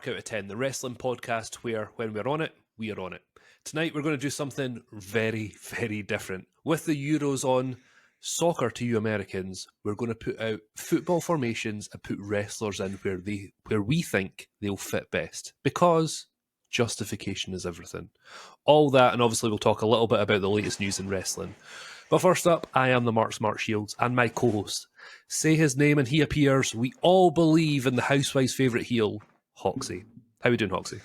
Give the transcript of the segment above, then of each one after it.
Mark Out of 10, the wrestling podcast where when we're on it, we are on it. Tonight we're going to do something very, very different. With the Euros on, soccer to you Americans, we're going to put out football formations and put wrestlers in where we think they'll fit best. Because justification is everything. All that, and obviously we'll talk a little bit about the latest news in wrestling. But first up, I am the Mark Smart Shields, and my co-host. Say his name and he appears. We all believe in the Housewife's favourite heel, Hoxie. How we doing, Hoxie?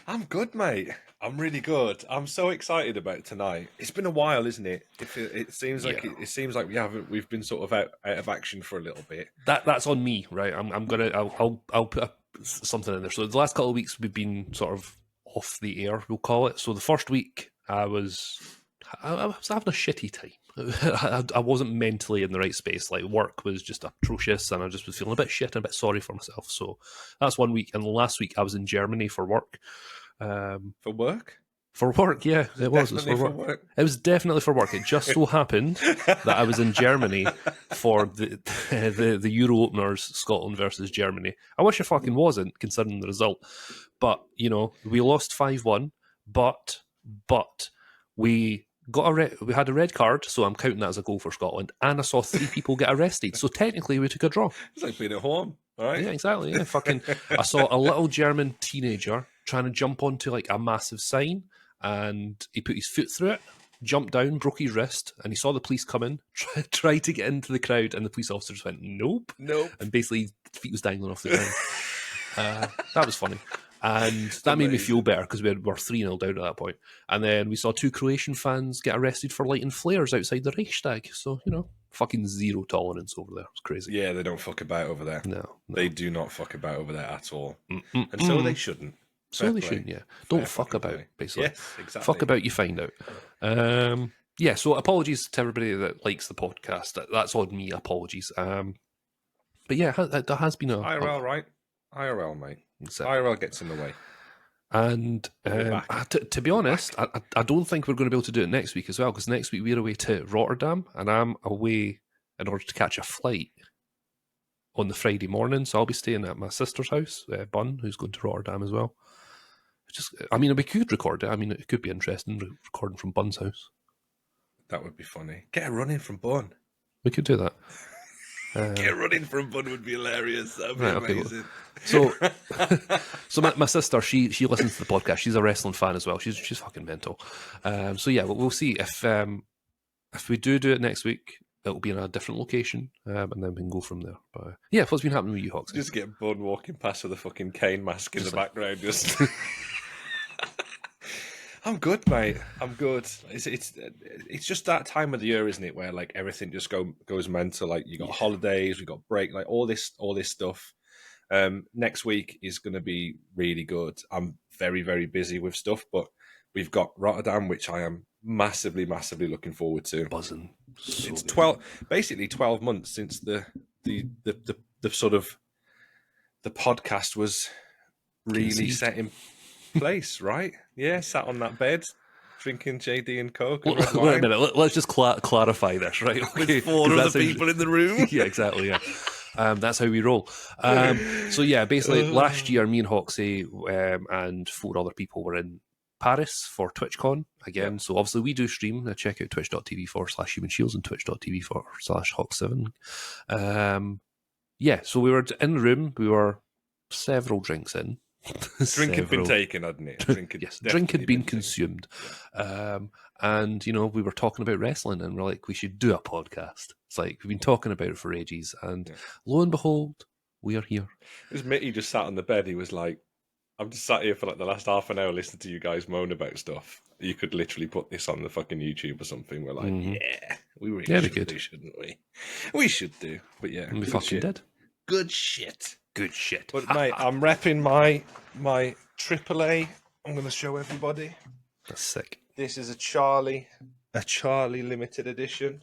I'm good, mate. I'm really good. I'm so excited about tonight. It's been a while, isn't it? It seems like it seems like we've been sort of out of action for a little bit. That's on me, right? I'll put something in there. So the last couple of weeks we've been sort of off the air, we'll call it. So the first week I was having a shitty time. I wasn't mentally in the right space. Like, work was just atrocious, and I just was feeling a bit shit and a bit sorry for myself. So that's 1 week. And last week I was in Germany for work. For work? For work, yeah, it was for work. It was definitely for work. It just so happened that I was in Germany for the Euro openers, Scotland versus Germany. I wish I fucking wasn't, considering the result. But you know, we lost 5-1. But we we had a red card, so I'm counting that as a goal for Scotland. And I saw 3 people get arrested, so technically we took a draw. It's like being at home, right? Yeah, exactly. Yeah, I saw a little German teenager trying to jump onto like a massive sign, and he put his foot through it, jumped down, broke his wrist, and he saw the police come in, tried to get into the crowd, and the police officer just went, nope. And basically his feet was dangling off the ground. That was funny. And that made me feel better because we were 3-0 down at that point. And then we saw 2 Croatian fans get arrested for lighting flares outside the Reichstag. So, you know, fucking zero tolerance over there. It's crazy. Yeah, they don't fuck about over there. No. They do not fuck about over there at all. And so they shouldn't. So they shouldn't, yeah. Don't fuck about, basically. Yes, exactly. Fuck about, you find out. Yeah, so apologies to everybody that likes the podcast. That's on me, apologies. But yeah, there has been a... IRL, right? IRL, mate. Exactly. IRL gets in the way. And to be honest, I don't think we're going to be able to do it next week as well, because next week we're away to Rotterdam, and I'm away in order to catch a flight on the Friday morning, so I'll be staying at my sister's house, Bun, who's going to Rotterdam as well. We could record it. I mean, it could be interesting, recording from Bun's house. That would be funny. Get a run in from Bun. We could do that. Get running from Bun would be hilarious. That would be amazing. Okay. So my sister, she listens to the podcast. She's a wrestling fan as well. She's fucking mental. So yeah, we'll see if we do it next week. It'll be in a different location, and then we can go from there. But yeah, what's been happening with you, Hawks? Just get Bun walking past with a fucking Kane mask in the background. Just. I'm good, mate. I'm good. It's just that time of the year, isn't it, where like everything just goes mental. Like you got holidays, we got break, like all this stuff. Next week is going to be really good. I'm very, very busy with stuff, but we've got Rotterdam, which I am massively, massively looking forward to. Buzzing. It's 12 months since the sort of the podcast was really set in place, right? Yeah, sat on that bed, drinking JD and Coke. And wait a minute, let's just clarify this, right? Okay. With 4 other people in the room. Yeah, exactly, yeah. That's how we roll. So yeah, basically last year, me and Hoxie and 4 other people were in Paris for TwitchCon again. So obviously we do stream. Check out twitch.tv/Human Shields and twitch.tv/Hawk7. Yeah, so we were in the room. We were several drinks in. Drink had been taken, hadn't it? Drink had been consumed. And, you know, we were talking about wrestling, and we're like, we should do a podcast. It's like, we've been talking about it for ages, and lo and behold, we are here. This Mitty just sat on the bed. He was like, I'm just sat here for like the last half an hour listening to you guys moan about stuff. You could literally put this on the fucking YouTube or something. We're like, we really should do, shouldn't we? We should do. But yeah. We fucking did. Good shit. Good shit. But mate, I'm repping my AAA. I'm going to show everybody. That's sick. This is a Charlie limited edition.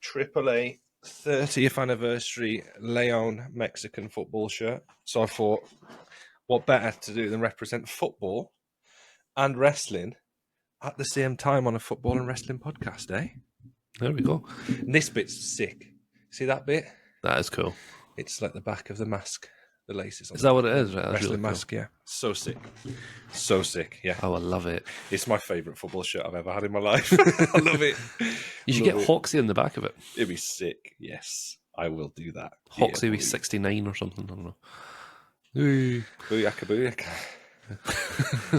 AAA 30th anniversary Leon Mexican football shirt. So I thought, what better to do than represent football and wrestling at the same time on a football and wrestling podcast, eh? There we go. And this bit's sick. See that bit? That is cool. It's like the back of the mask The laces. On Is the that what back. it is? Right, that's Wrestling really cool. mask. Yeah, so sick, so sick. Yeah, Oh, I love it. it's my favourite football shirt I've ever had in my life. I love it. You should Love get it. Hoxie in the back of it. It'd be sick. Yes, I will do that. Hoxie Yeah, with boy. 69 or something. I don't know. Hey. Booyaka, booyaka.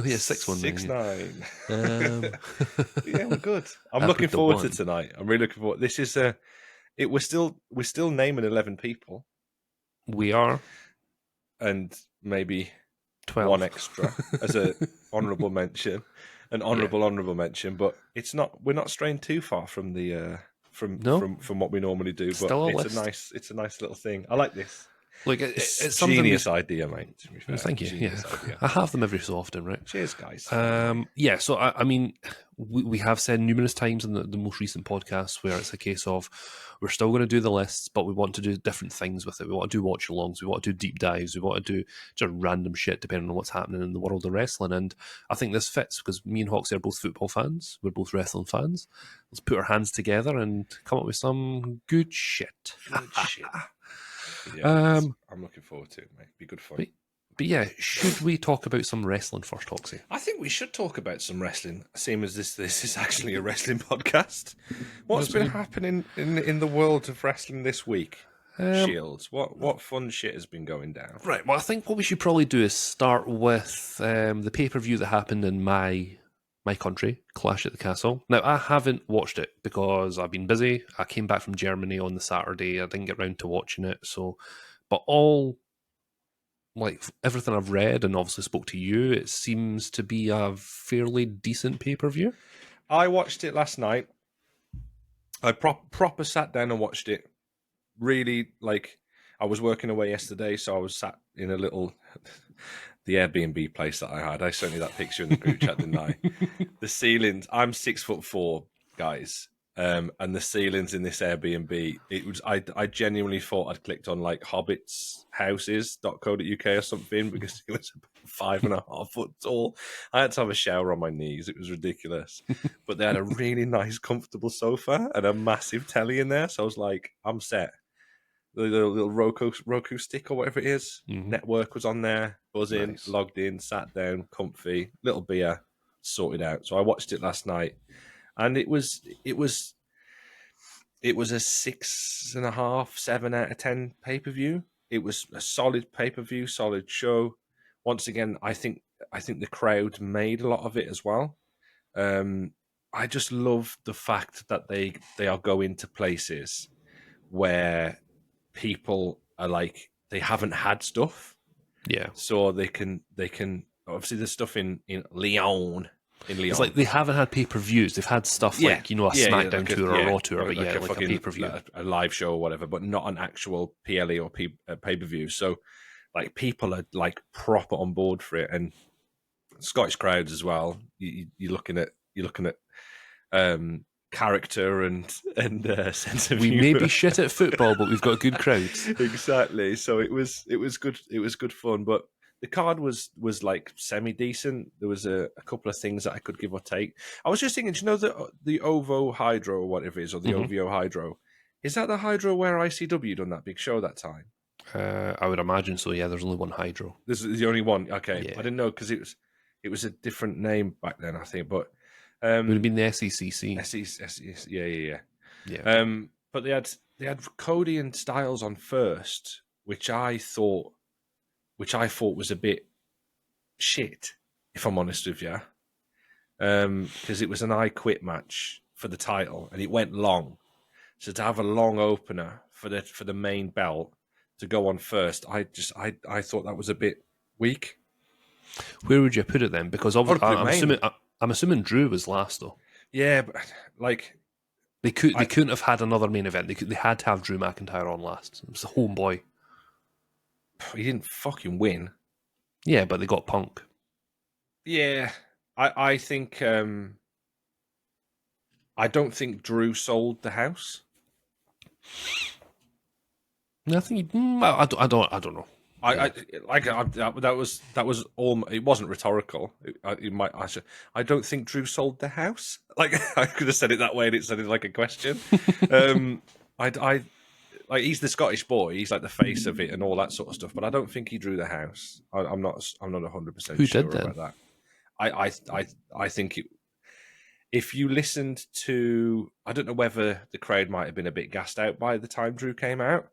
Yeah, 619. 6'9". Yeah, we're good. I'm I looking put the forward to one. tonight. I'm really looking forward. This is we're still naming 11 people We are and maybe 12. one extra as a honourable mention, an honourable mention. But it's not. We're not straying too far from the No. from what we normally do. But Still a it's list. it's a nice little thing. I like this. Like It's it's something. genius idea, mate. To be fair. Thank you. Yeah, Genius idea. I have them every so often, right? Cheers, guys. Yeah, so I mean, we have said numerous times in the most recent podcasts where it's a case of we're still going to do the lists, but we want to do different things with it. We want to do watch alongs, we want to do deep dives, we want to do just random shit depending on what's happening in the world of wrestling. And I think this fits because me and Hoxie are both football fans, we're both wrestling fans. Let's put our hands together and come up with some good shit. Good shit. Yeah, Um, I'm looking forward to it, mate. Be good fun. But yeah, should we talk about some wrestling first, Hoxie? I think we should talk about some wrestling, seeing as this is actually a wrestling podcast. What's been happening in the world of wrestling this week? Shields. What fun shit has been going down? Right. Well, I think what we should probably do is start with the pay-per-view that happened in my country, Clash at the Castle. Now, I haven't watched it because I've been busy. I came back from Germany on the Saturday. I didn't get round to watching it. So, but everything I've read and obviously spoke to you, it seems to be a fairly decent pay-per-view. I watched it last night. I proper sat down and watched it. Really, I was working away yesterday, so I was sat in a little the Airbnb place that I had. I sent you that picture in the group chat, didn't I? The ceilings. I'm 6'4", guys, and the ceilings in this Airbnb. It was. I genuinely thought I'd clicked on hobbitshouses.co.uk or something because it was 5.5 foot tall. I had to have a shower on my knees. It was ridiculous, but they had a really nice, comfortable sofa and a massive telly in there. So I was like, I'm set. The little Roku stick or whatever it is, network was on there, buzzing, Nice. logged in, sat down, comfy, little beer, sorted out. So I watched it last night, and it was a 6.5, 7 out of 10 pay-per-view. It was a solid pay-per-view, solid show. Once again, I think the crowd made a lot of it as well. I just love the fact that they are going to places where people are they haven't had stuff, Yeah. so they can obviously there's stuff in Lyon. It's like they haven't had pay-per-views. They've had stuff a SmackDown tour or a Raw tour, but like a pay-per-view. A live show or whatever, but not an actual PLE or pay-per-view. So people are proper on board for it, and Scottish crowds as well. You're looking at character and sense of humor. We may be shit at football, but we've got good crowds. Exactly. So it was good. It was good fun, but the card was semi decent. There was a couple of things that I could give or take. I was just thinking, do you know the OVO Hydro or whatever it is, or the OVO Hydro? Is that the Hydro where ICW done that big show that time? I would imagine so. Yeah, there's only one Hydro. This is the only one. Okay, Yeah. I didn't know because it was a different name back then, I think, but. It would have been the SECC. Yeah. Yeah. But they had Cody and Styles on first, which I thought was a bit shit, if I'm honest with you, because it was an I Quit match for the title and it went long. So to have a long opener for the main belt to go on first, I thought that was a bit weak. Where would you put it then? Because obviously, I'm assuming Drew was last though. Yeah, but they couldn't have had another main event. They had to have Drew McIntyre on last. It was the homeboy. He didn't fucking win. Yeah, but they got Punk. Yeah, I think I don't think Drew sold the house. I think I don't know. That was all. It wasn't rhetorical. I don't think Drew sold the house. I could have said it that way, and it sounded like a question. like he's the Scottish boy. He's like the face of it and all that sort of stuff. But I don't think he drew the house. I'm not 100% Who sure did then? about that. I think it. If you listened to, I don't know whether the crowd might have been a bit gassed out by the time Drew came out,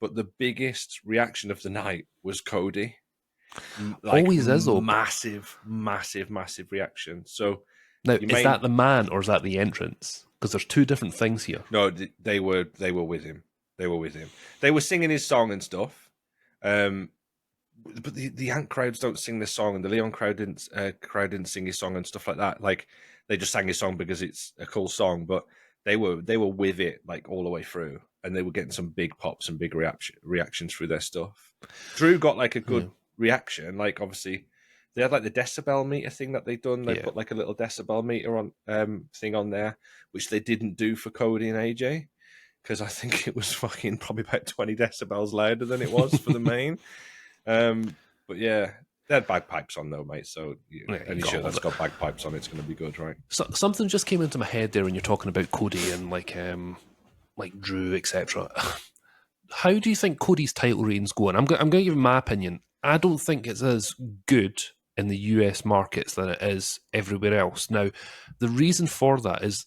but the biggest reaction of the night was Cody. Like, Always is, though. massive, massive, massive reaction. So Now, you is that the man or is that the entrance? Because there's two different things here. No, they were with him. They were with him. They were singing his song and stuff. But the Ant crowds don't sing this song, and the Leon crowd didn't sing his song and stuff like that. Like, they just sang his song because it's a cool song. But they were with it like all the way through, and they were getting some big pops and big reactions through their stuff. Drew got like a good reaction. Like, obviously, they had like the decibel meter thing that they'd done. They put like a little decibel meter on thing on there, which they didn't do for Cody and AJ, because I think it was fucking probably about 20 decibels louder than it was for the main. But yeah, they had bagpipes on though, mate. So any show that's got bagpipes on, it's going to be good, right? So, something just came into my head there when you're talking about Cody and like Drew, etc. How do you think Cody's title reign's going? I'm going to give my opinion. I don't think it's as good in the US markets than it is everywhere else. Now, the reason for that is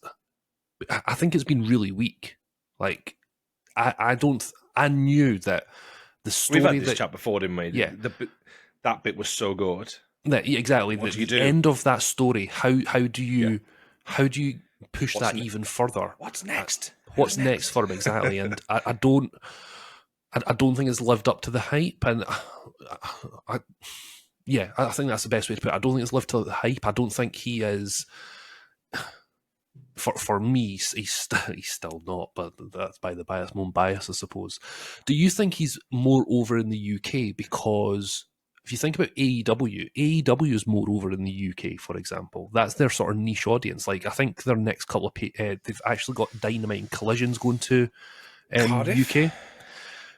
I think it's been really weak. Like, I knew that the story. We've had this chat before, didn't we? Yeah. That bit was so good. Exactly. What do you do? The end of that story. How do you push that even further? What's next? What's next for him exactly? And I don't think it's lived up to the hype. And I think that's the best way to put it. I don't think it's lived to the hype. I don't think he is. For me, he's still not, but that's by the bias, my own bias, I suppose. Do you think he's more over in the UK? Because if you think about AEW is more over in the UK, for example. That's their sort of niche audience. Like, I think their next couple of they've actually got Dynamite and Collisions going to Cardiff. UK.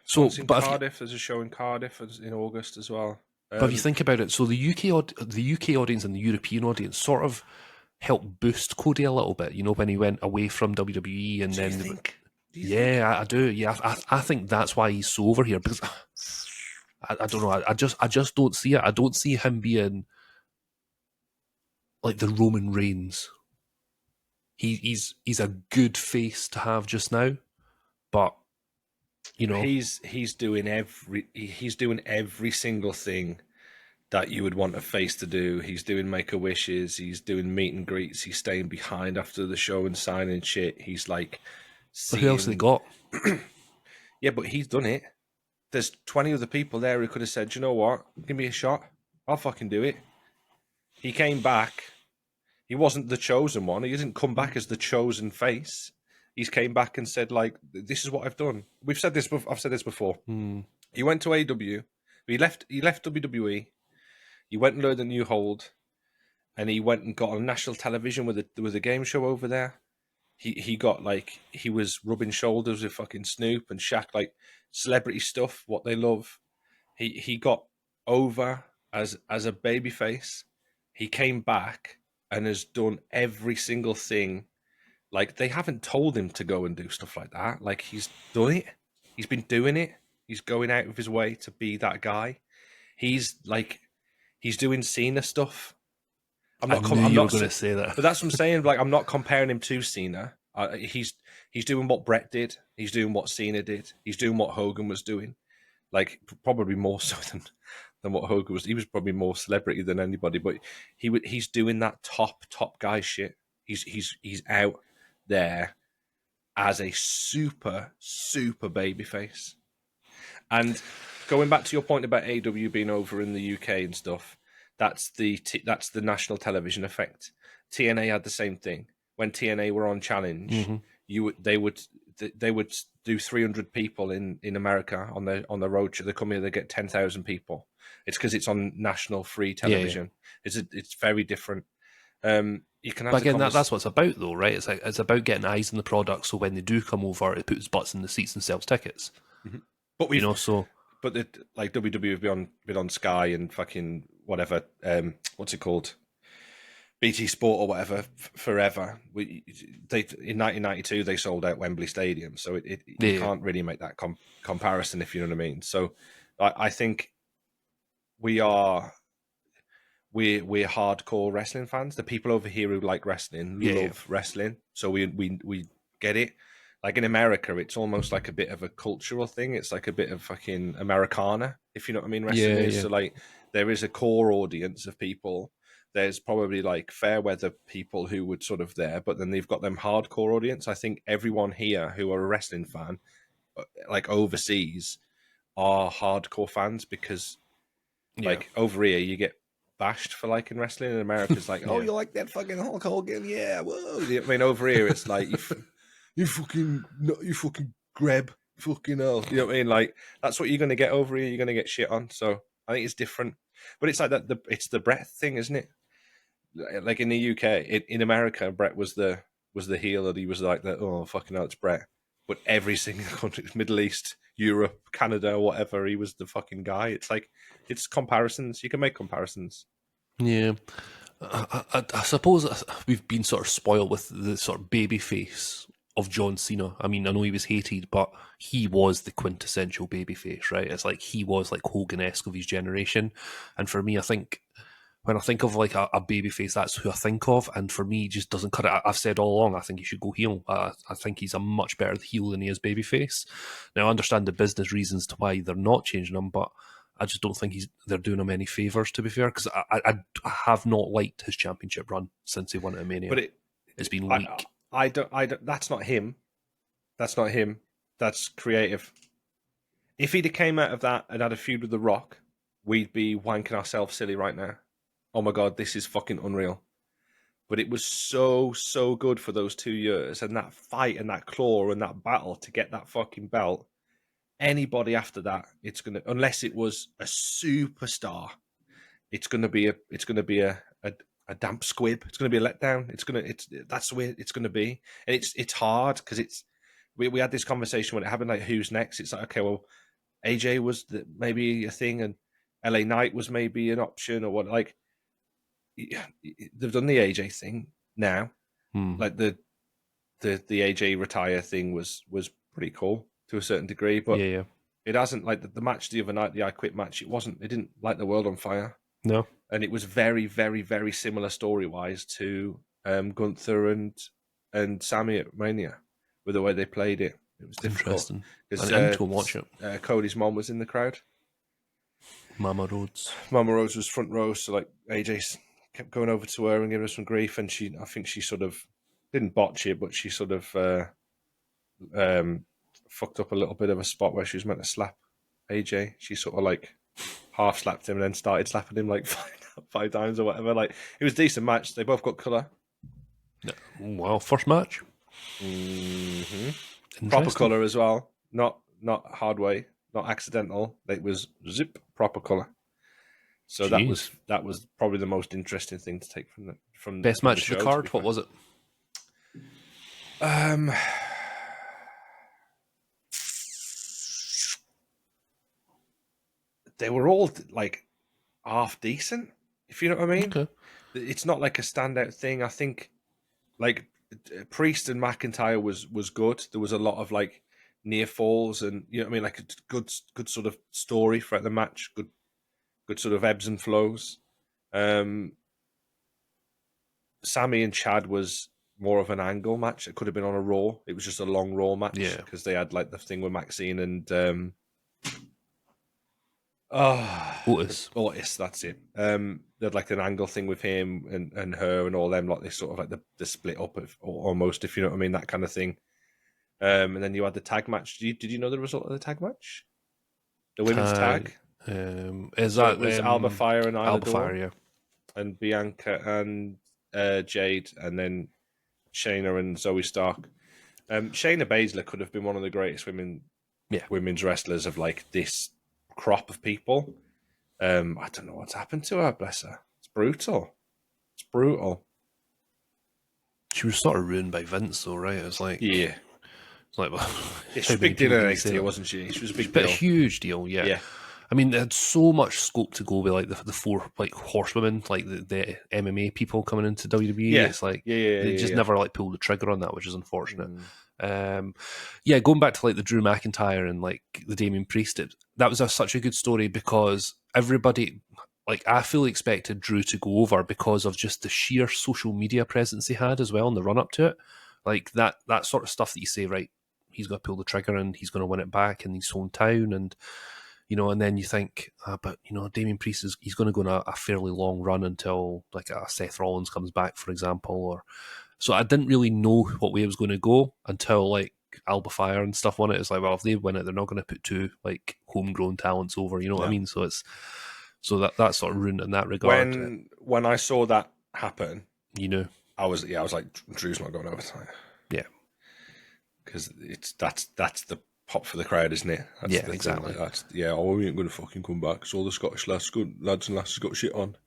So, but Cardiff, there's a show in Cardiff in August as well. But if you think about it, so the UK audience and the European audience sort of helped boost Cody a little bit, you know, when he went away from WWE and then. I do. Yeah, I think that's why he's so over here, because I don't know. I just don't see it. I don't see him being like the Roman Reigns. He's a good face to have just now, but you know, he's doing every single thing that you would want a face to do. He's doing Make-A-Wishes, he's doing meet and greets, he's staying behind after the show and signing shit. He's like, but who else have they got? Yeah, but he's done it. There's 20 other people there who could have said, you know what, give me a shot, I'll fucking do it. He came back. He wasn't the chosen one. He didn't come back as the chosen face. He's came back and said, like, this is what I've done. I've said this before. He went to AEW. He left WWE. He went and learned a new hold, and he went and got on national television with a game show over there. He got, like, he was rubbing shoulders with fucking Snoop and Shaq, like celebrity stuff, what they love. He got over as a babyface. He came back and has done every single thing. Like, they haven't told him to go and do stuff like that. Like, he's done it. He's been doing it. He's going out of his way to be that guy. He's doing Cena stuff. I'm not going to say that, but that's what I'm saying. Like, I'm not comparing him to Cena. He's doing what Brett did. He's doing what Cena did. He's doing what Hogan was doing. Like, probably more so than what Hogan was. He was probably more celebrity than anybody. But he's doing that top guy shit. He's out there as a super babyface. And going back to your point about AEW being over in the UK and stuff, that's the national television effect. TNA had the same thing. When TNA were on Challenge, they would do 300 people in America on the road show. They come here, they get 10,000 people. It's because it's on national free television. Yeah. It's very different. You can have, but again, that's what it's about, though, right? It's about getting eyes on the product, so when they do come over, it puts butts in the seats and sells tickets. Mm-hmm. But like WWE have been on Sky and fucking whatever. What's it called? BT Sport or whatever forever. In 1992 they sold out Wembley Stadium, so you can't really make that comparison, if you know what I mean. So I think we're hardcore wrestling fans. The people over here who like wrestling love wrestling, so we get it. Like in America, it's almost like a bit of a cultural thing. It's like a bit of fucking Americana, if you know what I mean. Wrestling is so like there is a core audience of people. There's probably like fair weather people who would sort of there, but then they've got them hardcore audience. I think everyone here who are a wrestling fan, like overseas, are hardcore fans because, like over here, you get bashed for liking wrestling. In America, it's like, oh, you like that fucking Hulk Hogan? Yeah, whoa. I mean, over here, it's like you fucking grab fucking hell. You know what I mean? Like that's what you're gonna get over here. You're gonna get shit on. So I think it's different, but it's like that. It's the Bret thing, isn't it? Like in the UK, in America, Bret was the heel, and he was like the fucking hell, it's Bret. But every single country, Middle East, Europe, Canada, whatever, he was the fucking guy. It's like it's comparisons. You can make comparisons. Yeah. I suppose we've been sort of spoiled with the sort of baby face of John Cena. I mean, I know he was hated, but he was the quintessential babyface, right? It's like he was like Hogan-esque of his generation. And for me, I think when I think of like a babyface, that's who I think of. And for me, he just doesn't cut it. I've said all along, I think he should go heel. I think he's a much better heel than he is babyface. Now, I understand the business reasons to why they're not changing him, but I just don't think they're doing him any favours, to be fair, because I have not liked his championship run since he won at Mania. But it's been weak. I don't. That's not him. That's not him. That's creative. If he'd have came out of that and had a feud with The Rock, we'd be wanking ourselves silly right now. Oh my God, this is fucking unreal. But it was so good for those 2 years, and that fight and that claw and that battle to get that fucking belt. Anybody after that, it's gonna, unless it was a superstar, it's gonna be a damp squib. It's gonna be a letdown. That's the way it's gonna be, and it's hard because we had this conversation when it happened. Like, who's next? It's like, okay, well, AJ was maybe a thing, and LA Knight was maybe an option, or what? Like, they've done the AJ thing now. Like the AJ retire thing was pretty cool to a certain degree, but it hasn't, like the match the other night, the I Quit match, it didn't light the world on fire. No. And it was very, very, very similar story-wise to Gunther and Sammy at Mania, with the way they played it. It was difficult. Interesting. I need to go watch it. Cody's mom was in the crowd. Mama Rhodes. Mama Rhodes was front row, so like AJ kept going over to her and giving her some grief, and I think she sort of didn't botch it, but she sort of fucked up a little bit of a spot where she was meant to slap AJ. She sort of like half slapped him and then started slapping him like five times or whatever. Like, it was a decent match. They both got colour. Well, first match. Proper colour as well. Not hard way, not accidental. It was zip proper colour. So Jeez. that was probably the most interesting thing to take from best match the show, of the card. What was it? They were all like half decent, if you know what I mean. Okay. It's not like a standout thing. I think like Priest and McIntyre was good. There was a lot of like near falls, and you know what I mean, like a good sort of story throughout the match. Good sort of ebbs and flows. Sammy and Chad was more of an angle match. It could have been on a Raw. It was just a long Raw match because they had like the thing with Maxine and Otis, that's it. They had like an angle thing with him and her and all them, like this sort of like the split up of almost, if you know what I mean, that kind of thing. And then you had the tag match. Did you know the result of the tag match? The women's tag. Is So that it was Alba Fire and Isla Alba Dawn, Fire? Yeah. and Bianca and Jade, and then Shayna and Zoe Stark. Shayna Baszler could have been one of the greatest women's wrestlers of like this crop of people. I don't know what's happened to her, bless her. It's brutal. She was sort of ruined by Vince, though, right? It's like it's like she was big deal in NXT, wasn't she? She was a big deal. A huge deal, yeah. I mean, they had so much scope to go with like the four like horsewomen, like the MMA people coming into WWE. Yeah, It's like they just yeah. never like pulled the trigger on that, which is unfortunate. Mm. Yeah, going back to like the Drew McIntyre and like the Damien Priest, that was such a good story because everybody, like, I fully expected Drew to go over because of just the sheer social media presence he had as well in the run up to it. Like that sort of stuff that you say, right? He's going to pull the trigger and he's going to win it back in his hometown, and and then you think, but Damien Priest he's going to go on a fairly long run until like a Seth Rollins comes back, for example, or so I didn't really know what way it was going to go until like Alba Fire and stuff won it. It's like, well, if they win it, they're not going to put two like homegrown talents over. You know what I mean? So it's that sort of ruined in that regard. When I saw that happen, I was like, Drew's not going over tonight. Yeah, because that's the pop for the crowd, isn't it? That's exactly. We ain't going to fucking come back. So all the Scottish lads and lasses got shit on.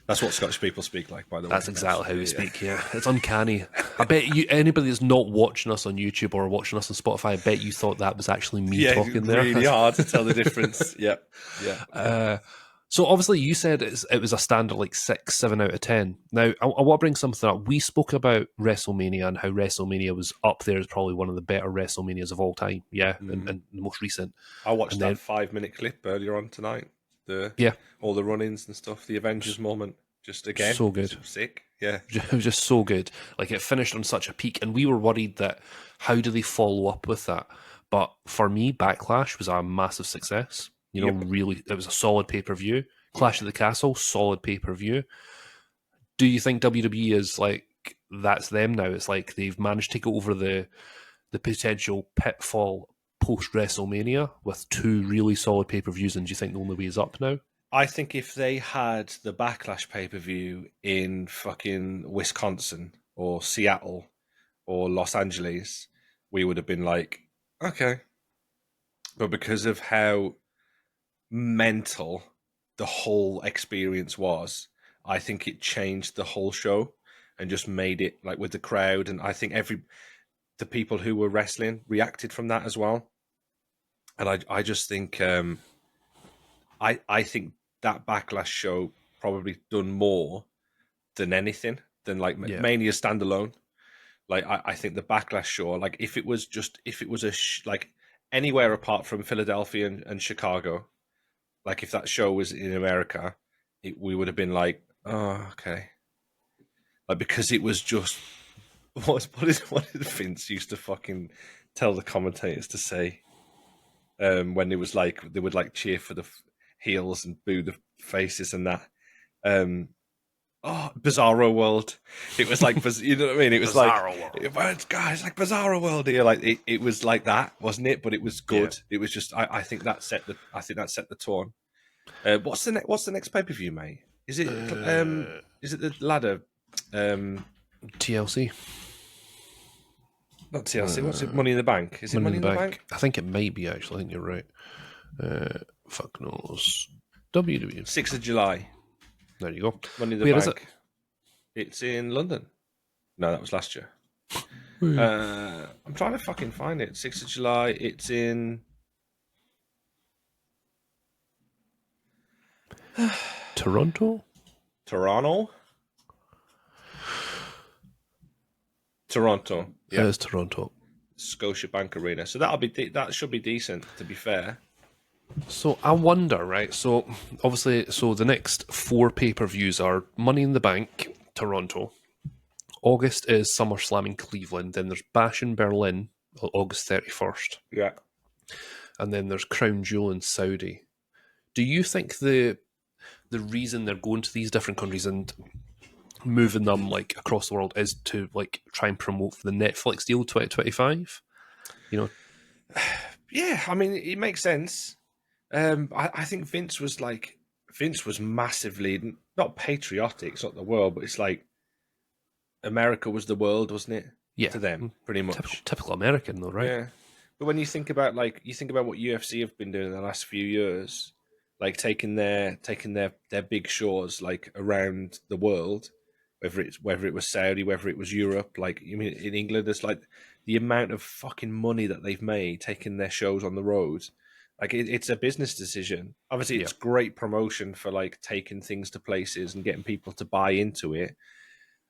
That's what Scottish people speak like, by the way. That's exactly how we speak, yeah. It's uncanny. I bet you, anybody that's not watching us on YouTube or watching us on Spotify, I bet you thought that was actually me talking there. Yeah, really hard to tell the difference. Yeah. So obviously you said it was a standard like 6, 7 out of 10. Now, I want to bring something up. We spoke about WrestleMania and how WrestleMania was up there as probably one of the better WrestleManias of all time, and the most recent. I watched that 5-minute clip earlier on tonight. All the run-ins and stuff, the Avengers moment, just again, so good, sick. Yeah, it was just so good. Like it finished on such a peak, and we were worried that how do they follow up with that? But for me, Backlash was a massive success. Really, it was a solid pay-per-view. Clash at the Castle, solid pay-per-view. Do you think WWE is like that's them now? It's like they've managed to take over the potential pitfall post WrestleMania with 2 really solid pay-per-views, and do you think the only way is up now? I think if they had the Backlash pay-per-view in fucking Wisconsin or Seattle or Los Angeles, we would have been like, okay. But because of how mental the whole experience was, I think it changed the whole show and just made it like with the crowd. And I think the people who were wrestling reacted from that as well. And I just think, I think that Backlash show probably done more than anything than like Mania standalone. Like I think the Backlash show, like if it was like anywhere apart from Philadelphia and Chicago, like if that show was in America, we would have been like, oh, okay. Like because it was just what did Vince used to fucking tell the commentators to say when it was like they would like cheer for the heels and boo the faces and that. Bizarro World. It was like, you know what I mean? It was Bizarro World. Guys, like Bizarro World here. Like it was like that, wasn't it? But it was good. Yeah. It was just. I think that set the tone. What's the next pay per view, mate? Is it the ladder? TLC. Not TLC. What's it? Money in the Bank. Is it Money in the Bank? I think it may be actually. I think you're right. Fuck knows. WWE. 6th of July. There you go. Money in the Bank. Is it? It's in London. No, that was last year. I'm trying to fucking find it. 6th of July. It's in Toronto. Yeah, it is Toronto. Scotiabank Arena. So that should be decent. To be fair. So I wonder, right? So obviously, the next 4 pay-per-views are Money in the Bank, Toronto. August is SummerSlam in Cleveland. Then there's Bash in Berlin, August 31st. Yeah. And then there's Crown Jewel in Saudi. Do you think the reason they're going to these different countries and moving them like across the world is to like try and promote for the Netflix deal 2025? Yeah, I mean it makes sense. I think Vince was massively not patriotic. It's not the world, but it's like America was the world, wasn't it? Yeah, to them, pretty much. Typical American, though, right? Yeah, but when you think about what UFC have been doing in the last few years, like taking their big shows like around the world, whether it was Saudi, whether it was Europe, like you mean in England, there's like the amount of fucking money that they've made taking their shows on the road. Like it's a business decision. Obviously, it's great promotion for like taking things to places and getting people to buy into it.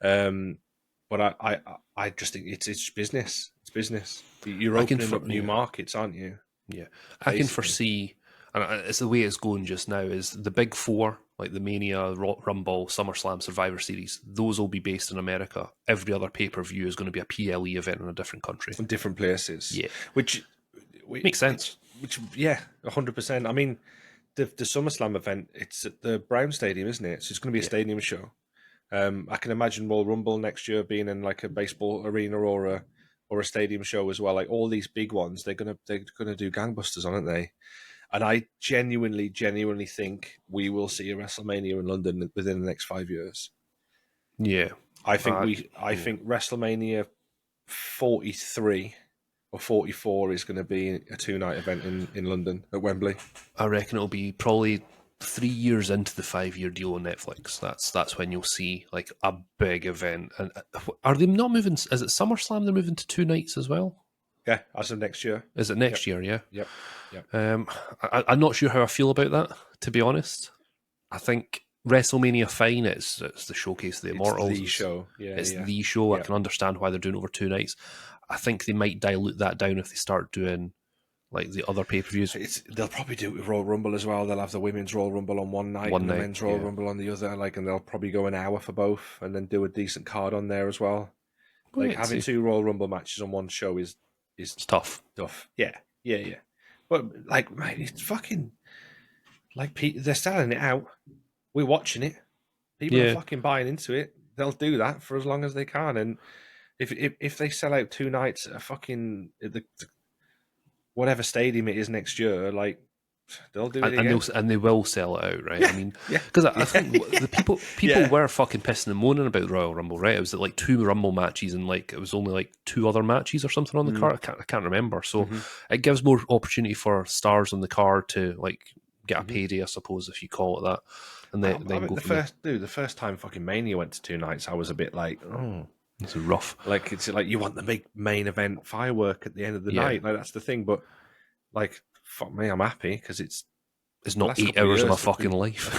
But I just think it's business. It's business. You're opening up new markets, aren't you? Yeah, I can foresee, and it's the way it's going just now, is the big four, like the Mania, Rumble, SummerSlam, Survivor Series, those will be based in America. Every other pay-per-view is going to be a PLE event in a different country. In different places. Yeah. Which makes sense. Which yeah, 100%. I mean, the SummerSlam event, it's at the Brown Stadium, isn't it? So it's going to be a stadium show. I can imagine Royal Rumble next year being in like a baseball arena or a stadium show as well. Like all these big ones, they're gonna do gangbusters on, aren't they? And I genuinely think we will see a WrestleMania in London within the next 5 years. Yeah, I think think WrestleMania 43 or 44 is going to be a 2-night event in London at Wembley. I reckon it'll be probably 3 years into the 5-year deal on Netflix. That's when you'll see like a big event. And are they not moving? Is it SummerSlam? They're moving to 2 nights as well. Yeah, as of next year. Is it next year? Yeah. Yep. I'm not sure how I feel about that, to be honest. I think WrestleMania, fine. It's the showcase of the Immortals. It's the show. Yeah, it's the show. Yeah. I can understand why they're doing it over 2 nights. I think they might dilute that down if they start doing like the other pay-per-views. They'll probably do it with Royal Rumble as well. They'll have the Women's Royal Rumble on one night and the Men's Royal Rumble on the other. And they'll probably go an hour for both and then do a decent card on there as well. Having 2 Royal Rumble matches on one show is tough. Yeah. But like, mate, it's fucking like they're selling it out. We're watching it. People are fucking buying into it. They'll do that for as long as they can. And if they sell out 2 nights at a fucking whatever stadium it is next year, like they'll do it again. And they will sell it out, right? I mean, because I think the people were fucking pissing and moaning about the Royal Rumble, right? It was like 2 Rumble matches and like it was only like 2 other matches or something on the card. I can't remember. So it gives more opportunity for stars on the card to like get a payday, I suppose, if you call it that. And then go the first time fucking Mania went to 2 nights, I was a bit like, oh. It's rough. Like it's like you want the big main event firework at the end of the night. Like that's the thing. But like, fuck me, I'm happy because it's not 8 hours of my fucking life.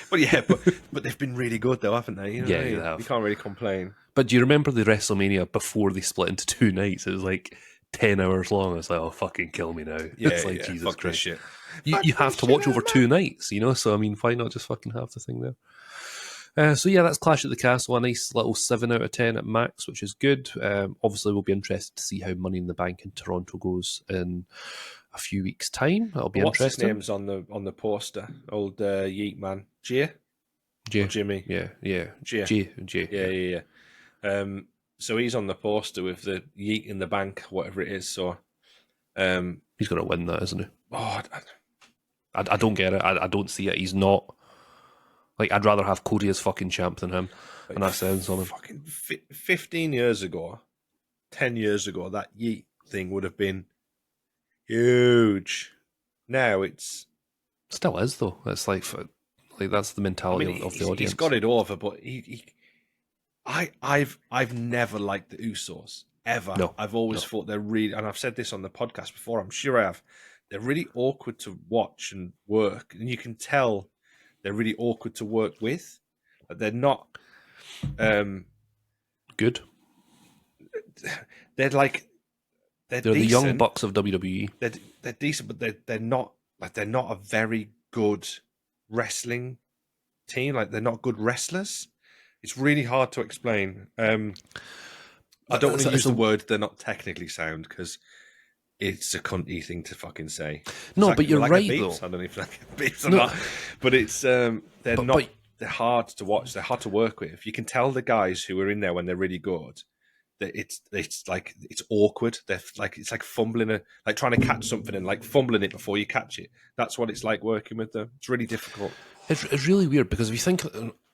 but they've been really good though, haven't they? You know, they have. You can't really complain. But do you remember the WrestleMania before they split into 2 nights? It was like 10 hours long. It's like, oh, fucking kill me now. Yeah, it's like, Jesus fuck Christ. Shit. You have to watch over 2 nights, you know? So, I mean, why not just fucking have the thing there? So yeah, that's Clash at the Castle, a nice little 7 out of 10 at max, which is good. Obviously, we'll be interested to see how Money in the Bank in Toronto goes in a few weeks' time. That'll be interesting. What's his name's on the poster? Old Yeet man, Jay, Jimmy, yeah, Jay, yeah. So he's on the poster with the Yeet in the Bank, whatever it is. So he's going to win that, isn't he? Oh, I don't get it. I don't see it. He's not. Like, I'd rather have Cody as fucking champ than him. And that sounds on him. Fucking 15 years ago, 10 years ago, that Yeet thing would have been huge. Now it's... Still is, though. It's like that's the mentality of the audience. He's got it over, but I've never liked the Usos. Ever. No. I've always thought they're really... And I've said this on the podcast before, I'm sure I have. They're really awkward to watch and work. And you can tell... They're really awkward to work with. They're not good. They're the young bucks of WWE. They're decent, but they're not a very good wrestling team. Like they're not good wrestlers. It's really hard to explain. I don't want to use the word "they're not technically sound" because it's a cunty thing to fucking say. No, but you're right though. I don't know if I get beeps or not, but it's they're hard to watch. They're hard to work with. You can tell the guys who are in there when they're really good that it's like it's awkward. They're like it's like fumbling like trying to catch something and like fumbling it before you catch it. That's what it's like working with them. It's really difficult. It's really weird because if you think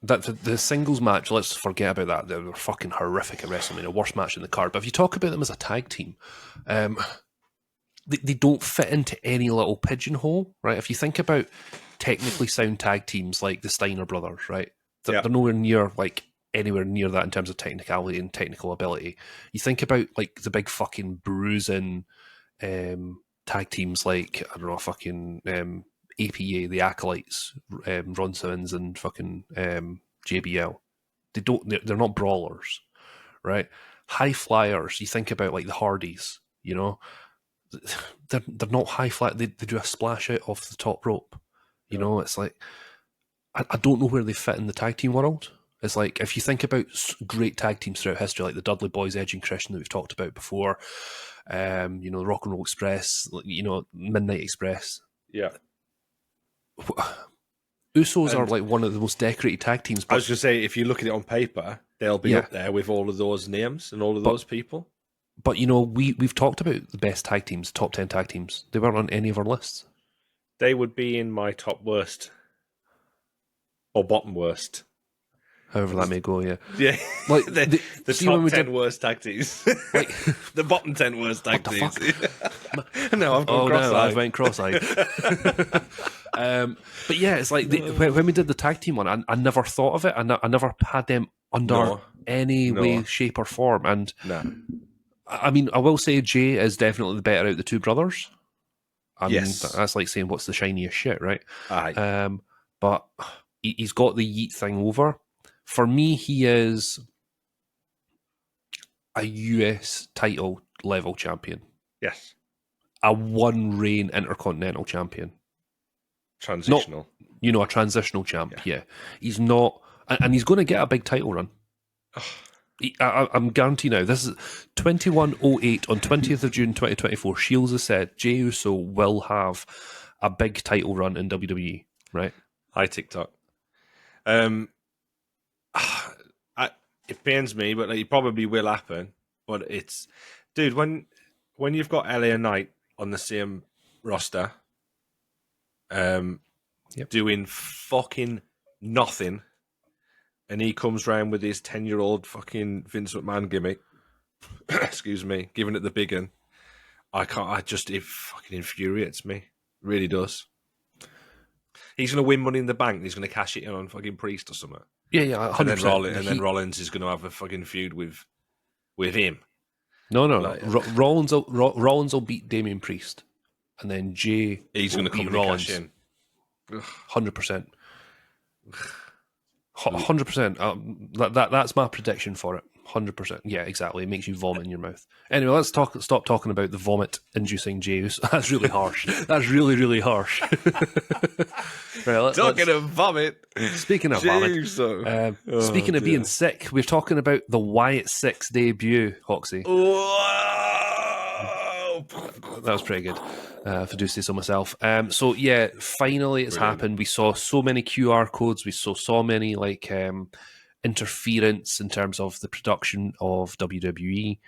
that the singles match, let's forget about that. They were fucking horrific at WrestleMania, worst match in the card. But if you talk about them as a tag team, they don't fit into any little pigeonhole, right? If you think about technically sound tag teams like the Steiner brothers, right? They're nowhere near like anywhere near that in terms of technicality and technical ability. You think about like the big fucking bruising tag teams like, I don't know, fucking APA, the Acolytes, Ron Simmons and fucking JBL. They're not brawlers, right? High flyers, you think about like the Hardys, you know, they're not high fly. They do a splash out off the top rope. You know, it's like, I don't know where they fit in the tag team world. It's like, if you think about great tag teams throughout history, like the Dudley Boys, Edge and Christian that we've talked about before, you know, the Rock and Roll Express, you know, Midnight Express. Yeah. Usos are like one of the most decorated tag teams. I was going to say, if you look at it on paper, they'll be up there with all of those names and all of those people. But, you know, we've talked about the best tag teams, top 10 tag teams. They weren't on any of our lists. They would be in my top worst. Or bottom worst. However that may go, yeah. Yeah. Like the top 10 worst tag teams. Like, the bottom 10 worst tag teams. No, I've gone cross-eyed. No, I went cross-eyed. But yeah, it's like when we did the tag team one, I never thought of it. I never had them under any way, shape, or form. And I mean, I will say Jay is definitely the better out of the two brothers. I mean, that's like saying what's the shiniest shit, right? Aye. But he's got the yeet thing over. For me, he is a US title level champion. Yes. A one reign Intercontinental champion. Transitional. A transitional champ, yeah. He's not, and he's going to get a big title run. I'm guaranteed now. This is 21:08 on 20th of June 2024. Shields has said Jey Uso will have a big title run in WWE, right? Hi, TikTok. It pains me, but it probably will happen. But it's, dude, when you've got LA Knight on the same roster, doing fucking nothing, and he comes round with his 10-year-old fucking Vince McMahon gimmick, excuse me, giving it the big one, it fucking infuriates me. It really does. He's going to win Money in the Bank and he's going to cash it in on fucking Priest or something. Yeah, 100%. And then Rollins is going to have a fucking feud with him. No. Rollins will beat Damian Priest. And then Jay he's going to come Rollins. Cash in. 100%. 100%. That's my prediction for it. 100%. Yeah, exactly. It makes you vomit in your mouth. Anyway, let's stop talking about the vomit-inducing Jays. That's really harsh. That's really, really harsh. Right, talking of vomit. Speaking of vomit. Speaking of being sick, we're talking about the Wyatt Six debut, Hoxie. Whoa! That was pretty good. If I do say so myself. So yeah, finally it's happened. We saw so many QR codes. We saw so many like interference in terms of the production of WWE.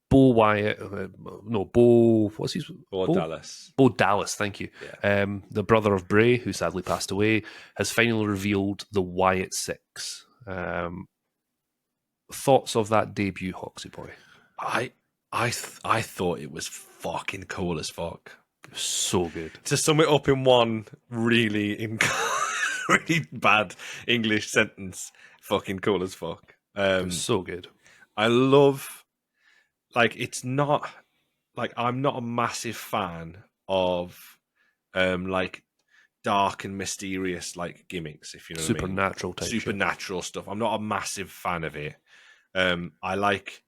Bo Wyatt, what's his? Bo Dallas. Bo Dallas, thank you. Yeah. The brother of Bray, who sadly passed away, has finally revealed the Wyatt Six. Thoughts of that debut, Hoxie boy? I thought it was fucking cool as fuck. So good. To sum it up in one really really bad English sentence, fucking cool as fuck. So good. I love, like, it's not, like, I'm not a massive fan of, like, dark and mysterious, like, gimmicks, if you know what I mean. Supernatural type Supernatural stuff. I'm not a massive fan of it. I like,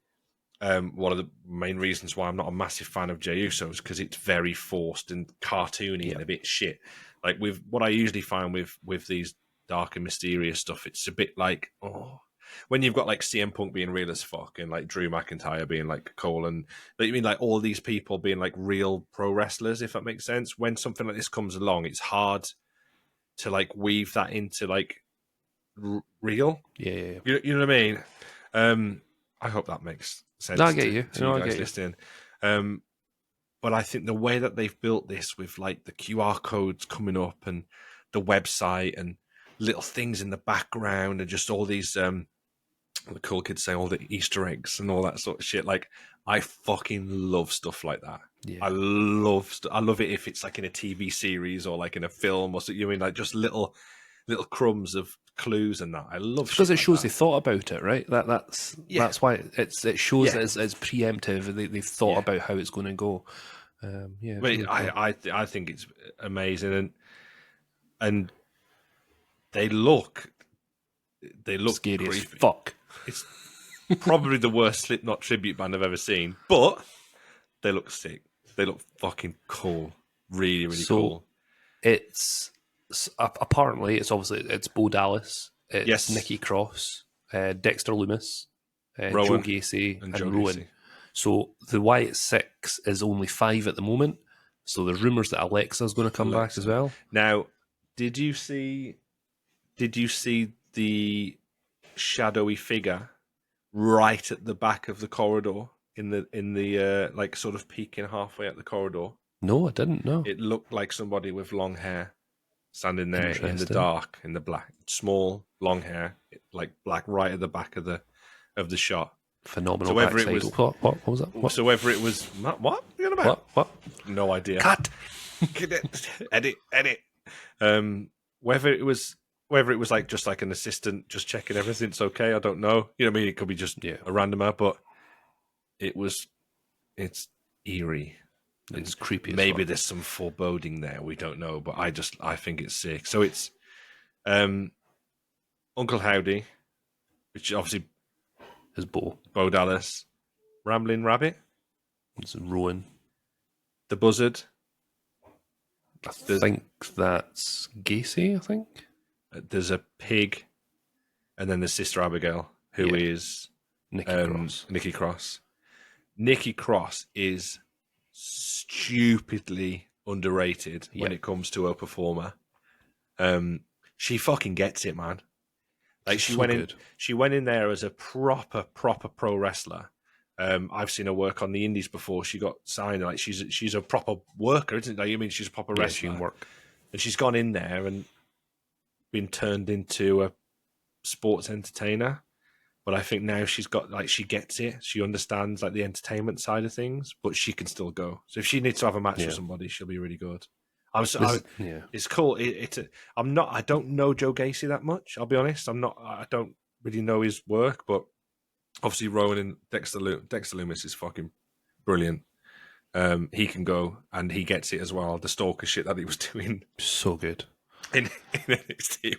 one of the main reasons why I'm not a massive fan of Jey Uso is because it's very forced and cartoony and a bit shit. Like, with what I usually find with these dark and mysterious stuff, it's a bit like, when you've got like CM Punk being real as fuck and like Drew McIntyre being like cool and you mean like all these people being like real pro wrestlers, if that makes sense. When something like this comes along, it's hard to like weave that into like real. Yeah. You know what I mean? I hope that makes sense. No, I get you. To you guys listening. But I think the way that they've built this with like the QR codes coming up and the website and little things in the background and just all these the cool kids say all the Easter eggs and all that sort of shit. Like, I fucking love stuff like that. Yeah. I love it if it's like in a TV series or like in a film or something. You mean like just little crumbs of clues and that. I love because it shows they thought about it, right? That's why it shows that it's preemptive. They've thought about how it's going to go. Yeah, it's But really cool. I think it's amazing, and they look Scary as creepy. fuck. It's probably the worst Slipknot tribute band I've ever seen, but they look sick. They look fucking cool. Really, really So cool. it's apparently it's Bo Dallas, it's Yes. Nikki Cross, Dexter Loomis, Joe Rowan Gacy, and Joe Rowan. Gacy. So the Wyatt Six is only 5 at the moment. So there's rumours that Alexa's going to come back as well. Now, did you see the shadowy figure right at the back of the corridor in the like sort of peeking halfway up the corridor? No, I didn't know. It looked like somebody with long hair standing there in the Interesting. dark, in the black, small long hair, like black, right at the back of the shot. Phenomenal. So whether it backside. was What was that? What? So whether it was what? What are you on about? What? No idea. Cut. Edit. Whether it was like just like an assistant just checking everything's okay, I don't know. You know what I mean? It could be just a randomer, but it's eerie. It's creepy. Maybe there's some foreboding there. We don't know, but I think it's sick. So it's Uncle Howdy, which obviously is Bo Dallas, Rambling Rabbit, it's Rowan. the Buzzard. I think that's Gacy. I think there's a pig, and then there's Sister Abigail, who is Nikki Cross. Nikki Cross is stupidly underrated when it comes to a performer. She fucking gets it, man. Like she went in there as a proper pro wrestler. I've seen her work on the indies before. She got signed. Like she's a proper worker, isn't it? Like, you mean she's a proper wrestler? She can work. And she's gone in there and been turned into a sports entertainer. But I think now she's got she gets it. She understands like the entertainment side of things, but she can still go. So if she needs to have a match with somebody, she'll be really good. It's cool. I don't know Joe Gacy that much. I'll be honest. I don't really know his work, but obviously Rowan and Dexter Loomis is fucking brilliant. He can go and he gets it as well. The stalker shit that he was doing, so good in NXT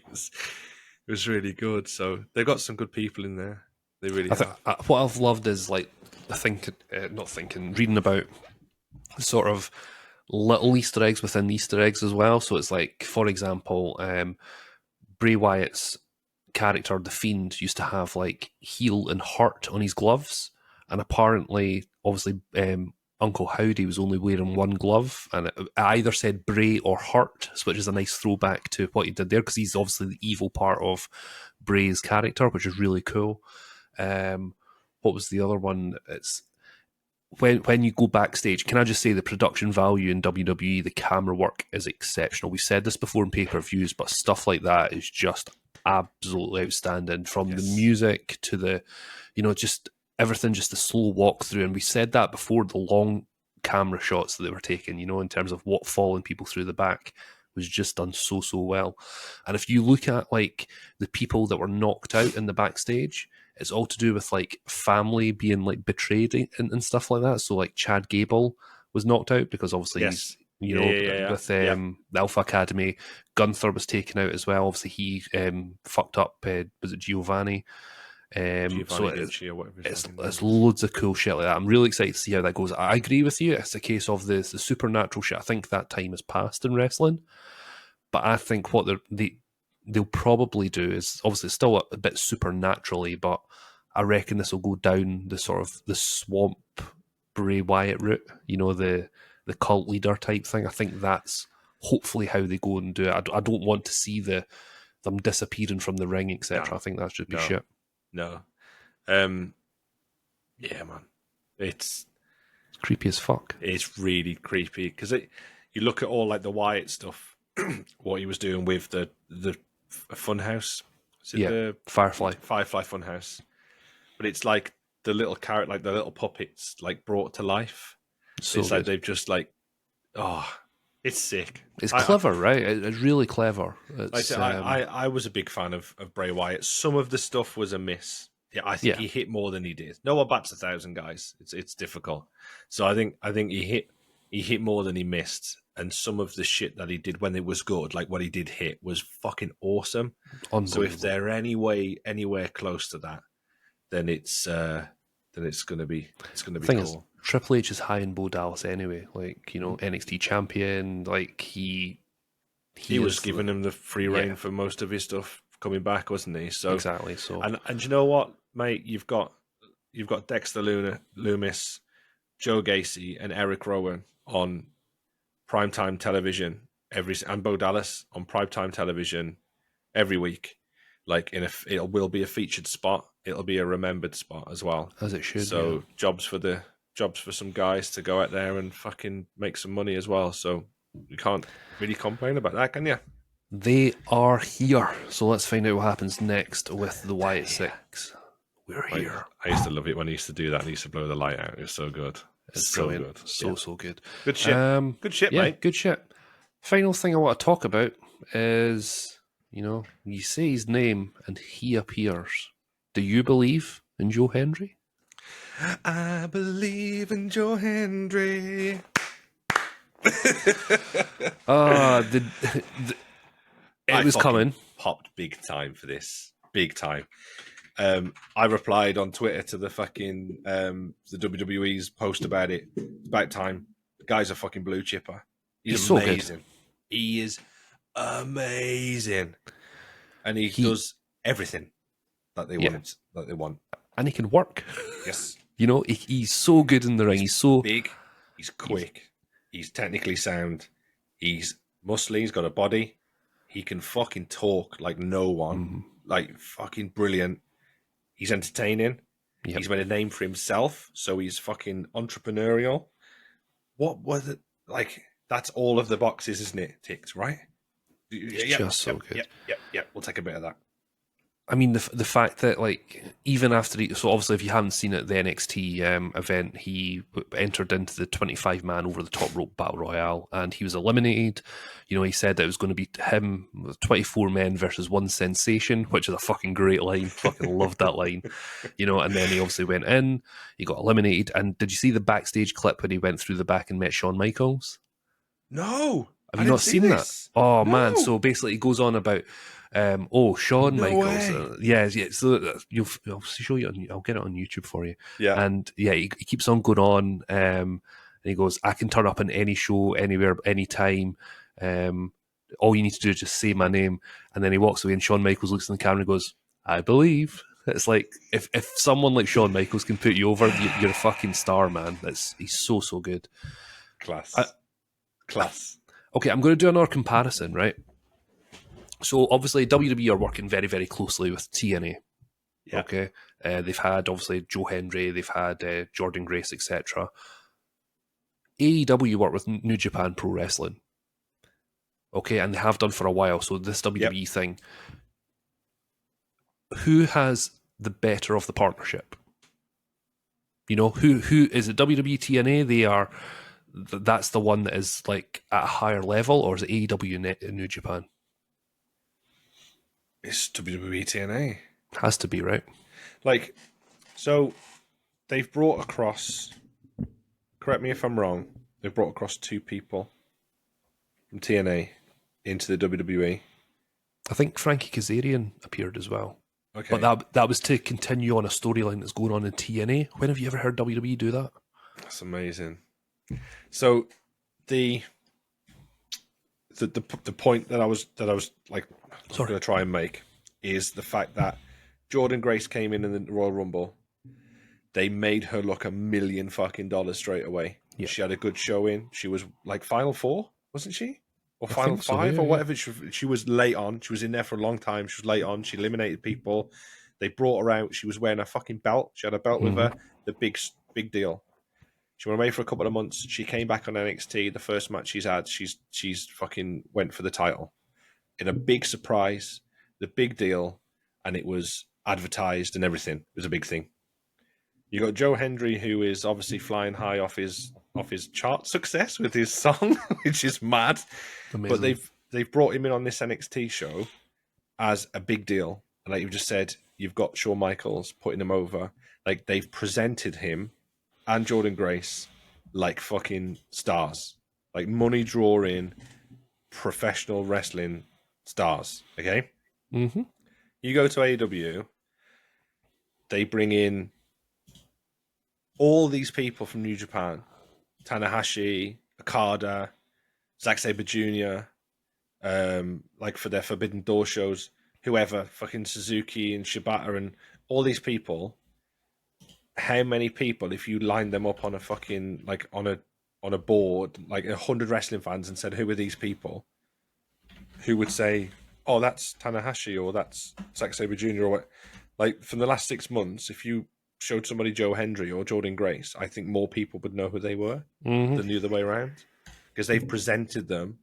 was really good. So they've got some good people in there. They really have. What I've loved is reading about sort of little Easter eggs within Easter eggs as well. So it's like, for example, Bray Wyatt's character, The Fiend, used to have like heel and heart on his gloves, and apparently, obviously, Uncle Howdy was only wearing one glove, and it either said Bray or Hurt, which is a nice throwback to what he did there, because he's obviously the evil part of Bray's character, which is really cool. What was the other one? It's when you go backstage, can I just say the production value in WWE, the camera work is exceptional. We've said this before in pay-per-views, but stuff like that is just absolutely outstanding, from the music to the, just everything, just the slow walkthrough. And we said that before, the long camera shots that they were taking, in terms of what following people through the back was just done so well. And if you look at like the people that were knocked out in the backstage, it's all to do with like family being like betrayed and stuff like that. So like Chad Gable was knocked out because obviously he's with the Alpha Academy. Gunther was taken out as well. Obviously he fucked up. Was it Giovanni? So it's loads of cool shit like that. I'm really excited to see how that goes. I agree with you. It's a case of the supernatural shit. I think that time has passed in wrestling, but I think what they'll probably do is, obviously it's still a bit supernaturally, but I reckon this will go down the sort of the swamp Bray Wyatt route. The cult leader type thing. I think that's hopefully how they go and do it. I don't want to see them disappearing from the ring, etc. I think that should be shit. No. Yeah, man. It's creepy as fuck. It's really creepy because you look at all like the Wyatt stuff, what he was doing with the Funhouse. The Firefly Funhouse. But it's like the little carrot, like the little puppets, like brought to life. So it's like they've just like, it's sick. It's clever, right? It's really clever. I was a big fan of Bray Wyatt. Some of the stuff was a miss. Yeah, I think he hit more than he did. No one bats 1,000, guys. It's difficult. So I think he hit he hit more than he missed, and some of the shit that he did when it was good, like what he did hit, was fucking awesome. So if Unbelievable. they're anywhere close to that, then it's gonna be Thing is, cool. Triple H is high in Bo Dallas anyway. Like, you know, NXT champion. Like he was is giving him the free reign for most of his stuff coming back, wasn't he? So exactly. So and you know what, mate, you've got Dexter Loomis, Joe Gacy, and Eric Rowan on primetime television and Bo Dallas on primetime television every week. Like it will be a featured spot. It'll be a remembered spot as well. as it should. So jobs for some guys to go out there and fucking make some money as well. So you can't really complain about that, can you? They are here. So let's find out what happens next with the Wyatt Six. We're here. I used to love it when he used to do that. And he used to blow the light out. It was so good. It's so brilliant. good. So good. Good shit. Good shit, yeah, mate. good shit. Final thing I want to talk about is, you know, you say his name and he appears. Do you believe in Joe Hendry? I believe in Joe Hendry. It was coming. Popped big time for this. Big time. I replied on Twitter to the fucking the WWE's post about it. It's about time. The guy's a fucking blue chipper. He's amazing. So good. He is amazing, and he does everything that they want. That they want, and he can work. Yes, you know, he's so good in the ring. He's so big. He's quick. He's technically sound. He's muscly. He's got a body. He can fucking talk like no one. Mm-hmm. Like fucking brilliant. He's entertaining. Yep. He's made a name for himself, so he's fucking entrepreneurial. What was it like? That's all of the boxes, isn't it? Ticked, right? It's just so good. Yeah. We'll take a bit of that. I mean, the fact that, like, even after so obviously if you haven't seen it, the NXT event, he entered into the 25-man over the top rope battle royale, and he was eliminated. You know, he said that it was going to be him, 24 men versus one sensation, which is a fucking great line. Fucking loved that line. You know, and then he obviously went in, he got eliminated. And did you see the backstage clip when he went through the back and met Shawn Michaels? No. Have you not seen that? Oh, no. Man. So basically he goes on about, Shawn Michaels. Yeah. So I'll show you. I'll get it on YouTube for you. Yeah. And yeah, he keeps on going on. And he goes, I can turn up in any show, anywhere, anytime. All you need to do is just say my name. And then he walks away and Shawn Michaels looks in the camera and goes, I believe. It's like, if someone like Shawn Michaels can put you over, you're a fucking star, man. He's so good. Class. Class. Okay, I'm going to do another comparison, right? So obviously WWE are working very, very closely with TNA. Yeah. Okay, they've had obviously Joe Hendry, they've had Jordan Grace, etc. AEW work with New Japan Pro Wrestling. Okay, and they have done for a while. So this WWE thing, who has the better of the partnership? You know, who is it? WWE TNA? They are. That's the one that is like at a higher level, or is it AEW in New Japan? It's WWE TNA. Has to be, right? Like, so they've brought across, correct me if I'm wrong, they've brought across two people from TNA into the WWE. I think Frankie Kazarian appeared as well. Okay. But that was to continue on a storyline that's going on in TNA. When have you ever heard WWE do that? That's amazing. So the point that I was like going to try and make is the fact that Jordan Grace came in the Royal Rumble. They made her look $1 million fucking straight away. Yeah. She had a good showing. She was like Final Four, wasn't she? Or Final Five, or whatever. She was late on. She was in there for a long time. She was late on. She eliminated people. They brought her out. She was wearing a fucking belt. She had a belt with her. The big deal. She went away for a couple of months. She came back on NXT. The first match she's had, she's fucking went for the title. In a big surprise, the big deal, and it was advertised and everything. It was a big thing. You got Joe Hendry, who is obviously flying high off his chart success with his song, which is mad. Amazing. But they've brought him in on this NXT show as a big deal. And like you've just said, you've got Shawn Michaels putting him over. Like they've presented him and Jordan Grace like fucking stars, like money drawing professional wrestling stars. Okay, Mm-hmm. you go to AEW, they bring in all these people from New Japan: Tanahashi, Okada, Zack Sabre Jr. Like for their Forbidden Door shows, whoever, fucking Suzuki and Shibata and all these people. How many people, if you lined them up on a fucking like on a board, like 100 wrestling fans, and said, "Who are these people?" Who would say, "Oh, that's Tanahashi or that's Zack Sabre Jr." or what? Like from the last 6 months, if you showed somebody Joe Hendry or Jordan Grace, I think more people would know who they were Mm-hmm. than the other way around because they've presented them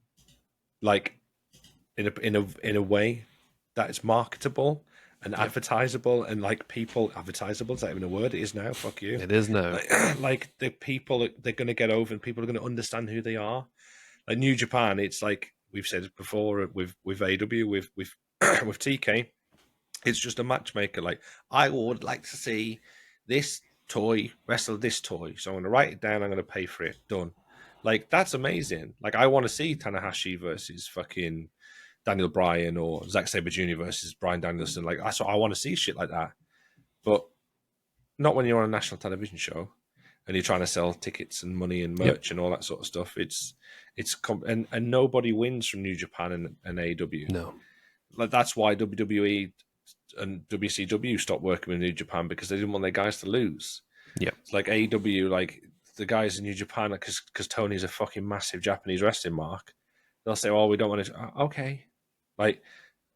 like in a way that is marketable and advertisable and like people advertisable. Is that even a word? It is now. Fuck you. It is now. Like the people they're going to get over and people are going to understand who they are. Like New Japan, it's like we've said before with AW with with TK. It's just a matchmaker. Like I would like to see this toy wrestle this toy, so I'm going to write it down. I'm going to pay for it. Done. Like that's amazing. Like I want to see Tanahashi versus fucking Daniel Bryan or Zack Sabre Jr. versus Bryan Danielson. Like that's what I want to see, shit like that. But not when you're on a national television show and you're trying to sell tickets and money and merch and all that sort of stuff. And nobody wins from New Japan and AEW. No. Like that's why WWE and WCW stopped working with New Japan because they didn't want their guys to lose. Yeah. It's like AEW, like the guys in New Japan, because Tony's a fucking massive Japanese wrestling mark. They'll say, "Oh, we don't want to." Okay, like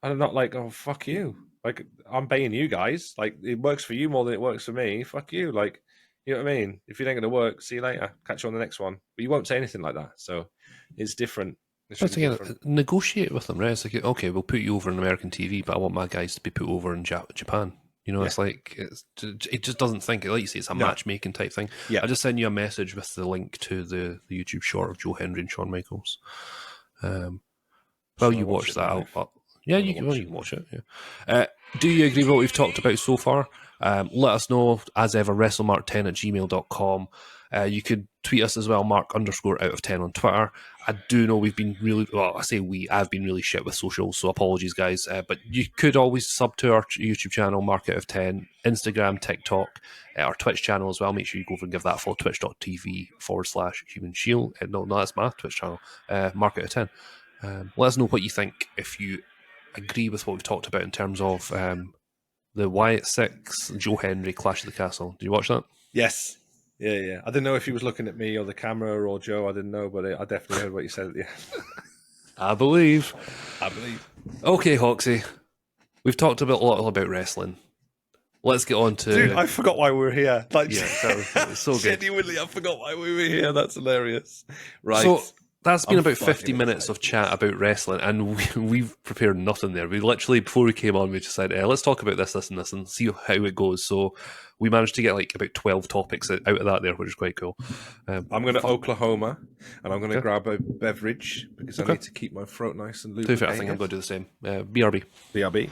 I'm not like, "Oh, fuck you." Like I'm paying you guys. Like it works for you more than it works for me. Fuck you. Like you know what I mean? If it ain't gonna work, see you later. Catch you on the next one. But you won't say anything like that. So it's different. It's But really again, different. negotiate with them, right? It's like, okay, we'll put you over in American TV, but I want my guys to be put over in Japan. You know, Yeah. it's like it just doesn't think. Like you say, it's a No. matchmaking type thing. Yeah. I just sent you a message with the link to the YouTube short of Joe Hendry and Shawn Michaels. Well, Shall I you watch watch it that. live? Yeah, Wanna you can, watch you it can watch it. Yeah. Do you agree with what we've talked about so far? Let us know, as ever, wrestlemark10@gmail.com. You could tweet us as well, Mark_out of 10 on Twitter. I do know we've been really, well, I say I've been really shit with socials, so apologies, guys. But you could always sub to our YouTube channel, Mark Out of 10, Instagram, TikTok, our Twitch channel as well. Make sure you go over and give that a follow, twitch.tv/Human Shield. No, that's my Twitch channel, Mark Out of 10. Let us know what you think if you agree with what we've talked about in terms of the Wyatt Six, Joe Hendry, Clash of the Castle. Did you watch that? Yes. Yeah. I didn't know if he was looking at me or the camera or Joe. I didn't know, but I definitely heard what you said at the end. I believe. I believe. Okay, Hoxie. We've talked a lot about wrestling. Let's get on to... Dude, I forgot why we were here. Like, Yeah, that was so good. Genuinely, I forgot why we were here. That's hilarious. Right. So that's been I'm about 50 fucking minutes of excited. chat about wrestling, and we've prepared nothing there. We literally, before we came on, we just said, let's talk about this, and this, and see how it goes. So we managed to get like about 12 topics out of that there, which is quite cool. I'm going to Oklahoma, and I'm going to Okay. grab a beverage because I Okay. need to keep my throat nice and To be fair, lubricated. I think I'm going to do the same. BRB. BRB.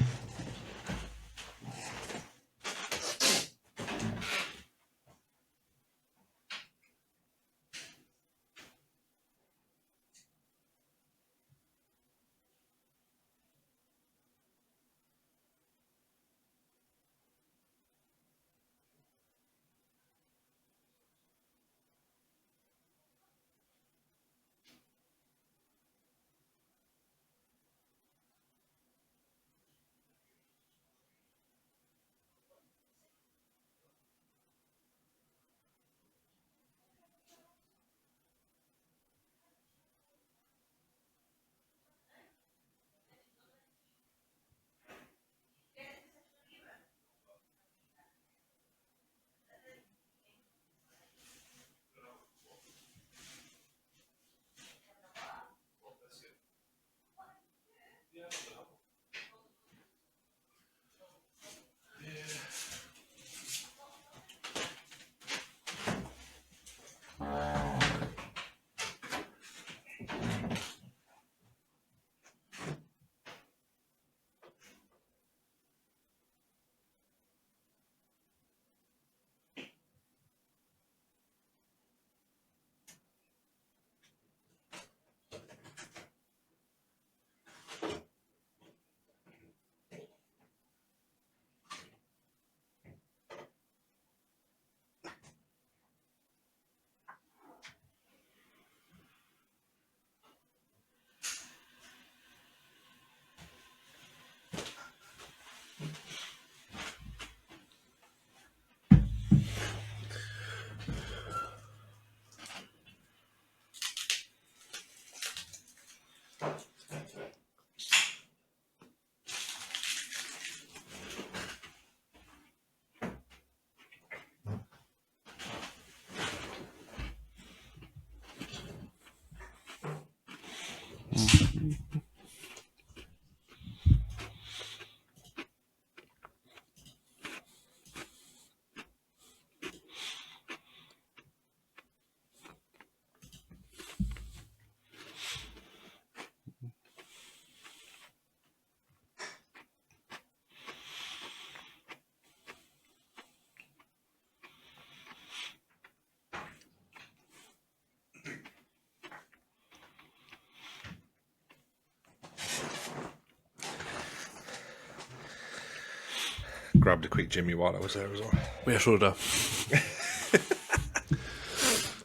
Grabbed a quick Jimmy while I was there as well. Yeah, sure do.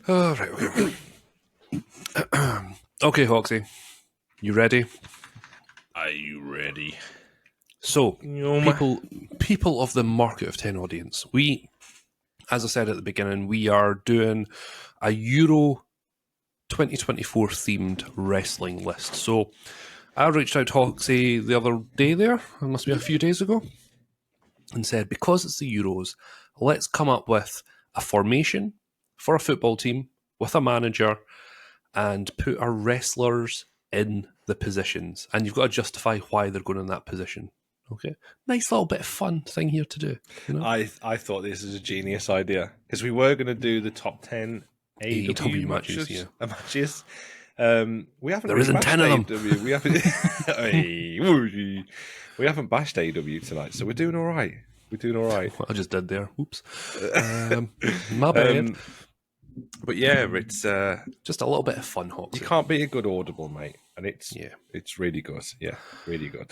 Oh, right, okay. Okay, Hoxie. You ready? Are you ready? So, people of the Market of 10 audience, we, as I said at the beginning, we are doing a Euro 2024 themed wrestling list. So, I reached out to Hoxie the other day there, it must be a few days ago, and said, because it's the Euros, let's come up with a formation for a football team with a manager and put our wrestlers in the positions. And you've got to justify why they're going in that position. Okay. Nice little bit of fun thing here to do. You know? I thought this was a genius idea because we were going to do the top 10 AEW matches. We haven't. There isn't 10 of them. AEW. We haven't. We haven't bashed AEW tonight, so we're doing all right. What I just did there. Oops. My bad. But yeah, it's just a little bit of fun, Hoxie. You can't beat a good audible, mate, and it's really good. Yeah, really good.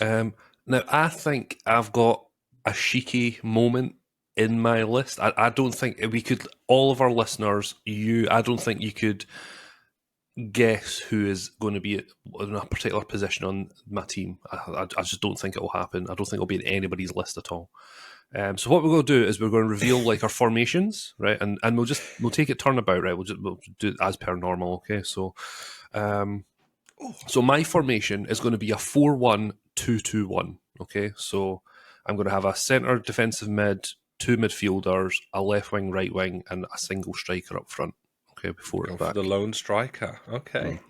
Now, I think I've got a cheeky moment in my list. I don't think we could, all of our listeners, I don't think you could guess who is going to be in a particular position on my team. I just don't think it will happen. I don't think it'll be in anybody's list at all. So what we're going to do is we're going to reveal like our formations, right? And we'll take it turnabout, right? We'll do it as per normal, okay? So, so my formation is going to be a 4-1-2-2-1, okay? So I'm going to have a centre defensive mid, 2 midfielders, a left wing, right wing, and a single striker up front. Okay, before it's back. The lone striker. Okay.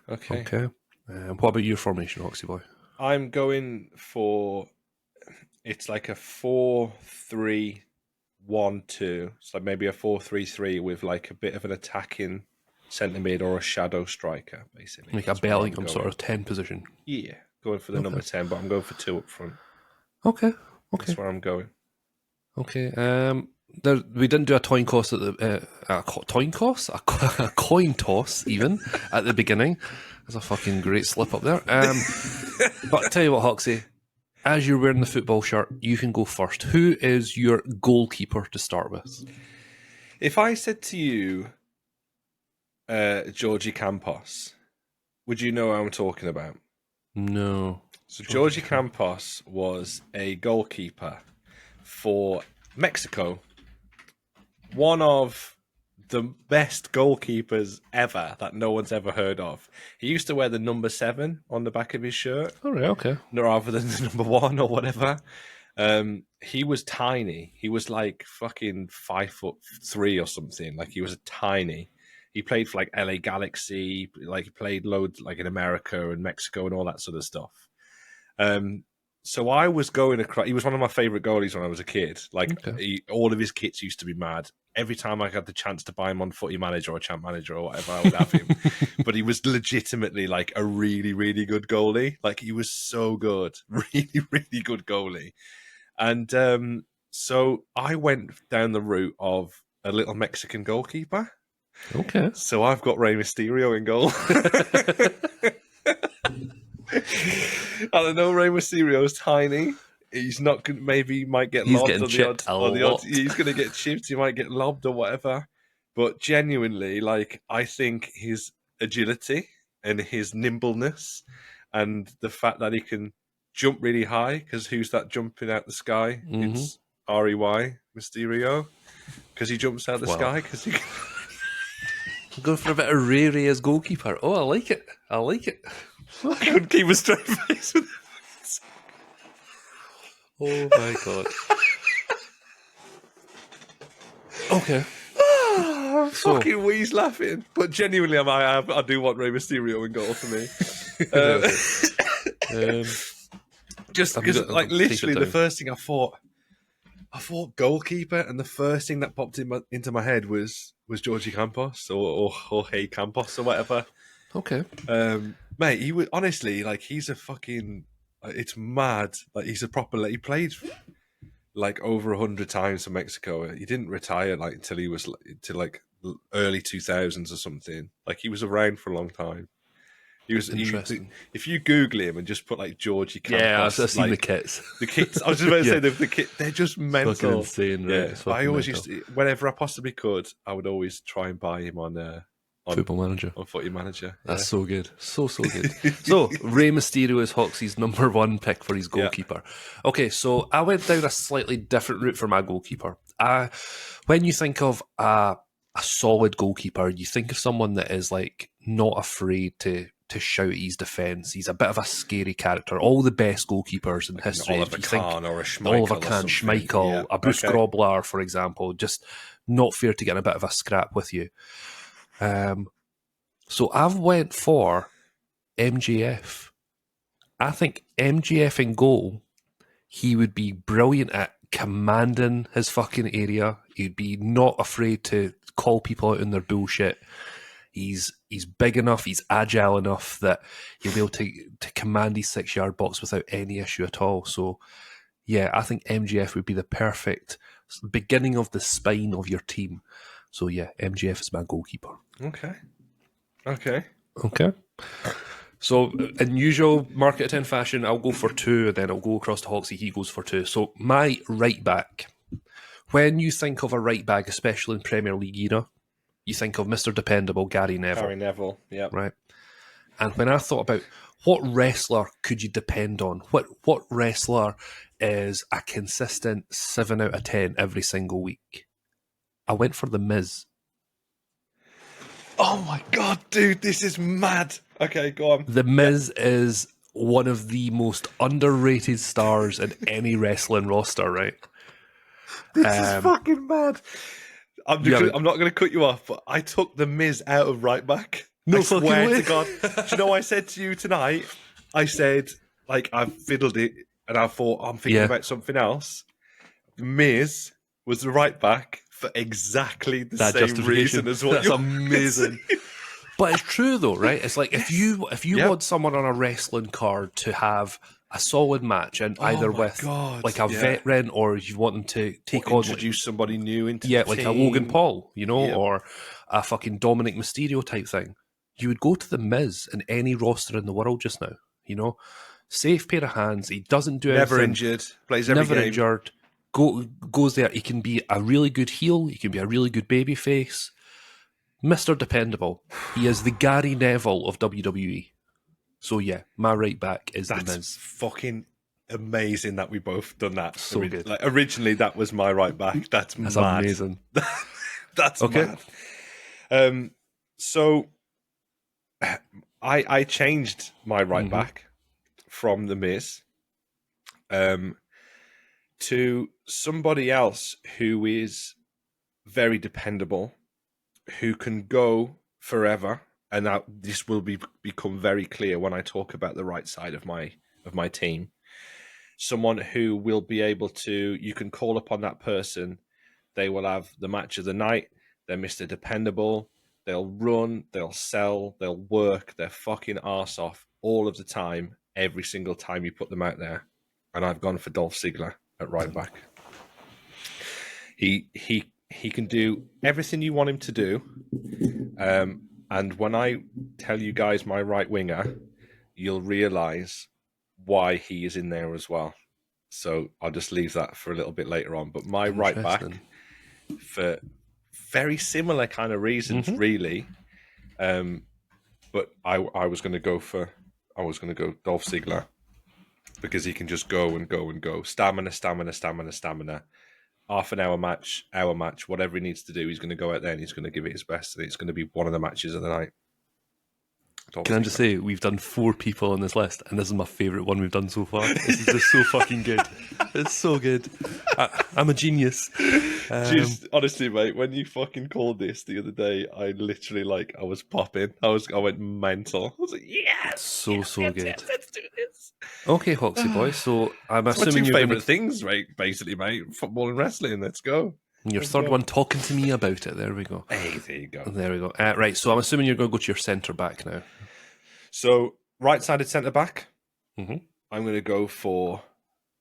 Mm-hmm. Okay. What about your formation, Hoxie boy? I'm going for. It's like a 4-3-1-2. It's like maybe a 4-3-3 with like a bit of an attacking centre mid or a shadow striker, basically. Like a Bellingham sort of 10 position. Yeah, going for the number 10, but I'm going for 2 up front. Okay. That's where I'm going. Okay. We didn't do a coin toss at the a coin toss even at the beginning. That's a fucking great slip up there. But tell you what, Hoxie, as you're wearing the football shirt, you can go first. Who is your goalkeeper to start with? If I said to you, Georgie Campos, would you know who I'm talking about? No. So Georgie Campos was a goalkeeper for Mexico. One of the best goalkeepers ever that no one's ever heard of. He used to wear the number 7 on the back of his shirt. All right, okay. Rather than the number 1 or whatever. He was tiny. He was like fucking 5'3" or something. Like he was tiny. He played for like LA Galaxy. Like he played loads like in America and Mexico and all that sort of stuff. So I was going across. He was one of my favorite goalies when I was a kid. Like all of his kits used to be mad. Every time I had the chance to buy him on Footy Manager or Champ Manager or whatever, I would have him. But he was legitimately like a really, really good goalie. Like he was so good, really, really good goalie. And so I went down the route of a little Mexican goalkeeper. Okay. So I've got Rey Mysterio in goal. I don't know. Rey Mysterio is tiny. He's not good. Maybe he might get lobbed on the odd. He's going to get chipped. He might get lobbed or whatever. But genuinely, like I think his agility and his nimbleness, and the fact that he can jump really high. Because who's that jumping out the sky? Mm-hmm. It's Rey Mysterio. Because he jumps out the sky. Because he. Go for a bit of Ray as goalkeeper. Oh, I like it. I couldn't keep a straight face with it. Oh my god. Okay. I'm fucking wheeze laughing. But genuinely, I do want Rey Mysterio in goal for me. Just Have you because, got- like, take it literally, the down. first thing I thought goalkeeper, and the first thing that popped into my head was Georgie Campos or Jorge Campos or whatever. Okay. Mate, he was honestly like he's a fucking. It's mad. Like he's a proper. Like, he played like over 100 times for Mexico. He didn't retire like until he was to like early 2000s or something. Like he was around for a long time. He was Interesting. if you Google him and just put like Georgie Campos, Yeah, I've seen the like, kits. the kits. I was just about to Yeah. say the kit. They're just mental. Fucking insane, right? Yeah, It's but I fucking always mental. used to, whenever I possibly could, I would always try and buy him on Football Manager. on Footy Manager. That's so good. So good. So, Rey Mysterio is Hoxie's number one pick for his goalkeeper. Okay, so I went down a slightly different route for my goalkeeper. When you think of a solid goalkeeper, you think of someone that is like not afraid to shout his defence. He's a bit of a scary character. All the best goalkeepers in history. Oliver if you think Kahn or a Schmeichel. Oliver or Kahn, something. Schmeichel, Yeah, a Bruce okay. Grobler, for example, just not fear to get in a bit of a scrap with you. So I've went for MJF. I think MJF in goal, he would be brilliant at commanding his fucking area. He'd be not afraid to call people out in their bullshit. He's big enough, he's agile enough that he'll be able to command his 6-yard box without any issue at all. So, yeah, I think MJF would be the perfect beginning of the spine of your team. So, yeah, MJF is my goalkeeper. Okay. Okay. So, in usual Market at 10 fashion, I'll go for 2, and then I'll go across to Hoxie, he goes for 2. So, my right back. When you think of a right back, especially in Premier League era, you think of Mr. Dependable, Gary Neville. Gary Neville, yeah. Right. And when I thought about what wrestler could you depend on, what wrestler is a consistent 7 out of 10 every single week, I went for The Miz. Oh my god, dude, this is mad. Okay, go on. The Miz is one of the most underrated stars in any wrestling roster, right? This is fucking mad. I'm not going to cut you off, but I took the Miz out of right back. No I fucking swear way. to God. Do you know what I said to you tonight? I said, like, I've fiddled it, and I thought, I'm thinking about something else. Miz was the right back for exactly the same reason as what That's you're amazing. But it's true though, right? It's like if you Yep. want someone on a wrestling card to have a solid match, and either my with God, like a yeah. veteran, or you want them to take on like, introduce somebody new into yeah, the like team. a Logan Paul, you know, Yep. or a fucking Dominic Mysterio type thing, you would go to the Miz in any roster in the world just now. You know, safe pair of hands. He doesn't do Never anything. injured, plays every Never game. injured. Goes there. He can be a really good heel. He can be a really good baby face. Mr. Dependable. He is the Gary Neville of WWE. So yeah, my right back is The That's Miz. fucking amazing that we both done that. So good. Like originally, that was my right back. That's That's mad. amazing. That's Okay. mad. So I changed my right Mhm. back from the Miz to somebody else who is very dependable, who can go forever, and this will become very clear when I talk about the right side of my team. Someone who will be able to, you can call upon that person. They will have the match of the night. They're Mr. Dependable. They'll run, they'll sell, they'll work their fucking arse off all of the time, every single time you put them out there. And I've gone for Dolph Ziggler at right back. He can do everything you want him to do. And when I tell you guys my right winger, you'll realise why he is in there as well. So I'll just leave that for a little bit later on. But my right back, Interesting. for very similar kind of reasons, really. But I was going to go Dolph Ziggler, because he can just go and go and go. Stamina. Half an hour match, whatever he needs to do, he's going to go out there and he's going to give it his best, and it's going to be one of the matches of the night. Dolph Can I just Ziggler. say, we've done 4 people on this list, and this is my favourite one we've done so far. This is just so fucking good. It's so good. I'm a genius. Just honestly, mate, when you fucking called this the other day, I literally I was popping. I went mental. I was like, yes, so yes, yes, good. yes, let's do this. Okay, Hoxie boy. So I'm It's my assuming two you're going favourite to things, right? Basically, mate, football and wrestling. Let's go. your Let's third go. one talking to me about it. There we go. Hey, there you go. There we go. Right. So I'm assuming you're going to go to your centre back now. So right-sided centre back. Mm-hmm. I'm going to go for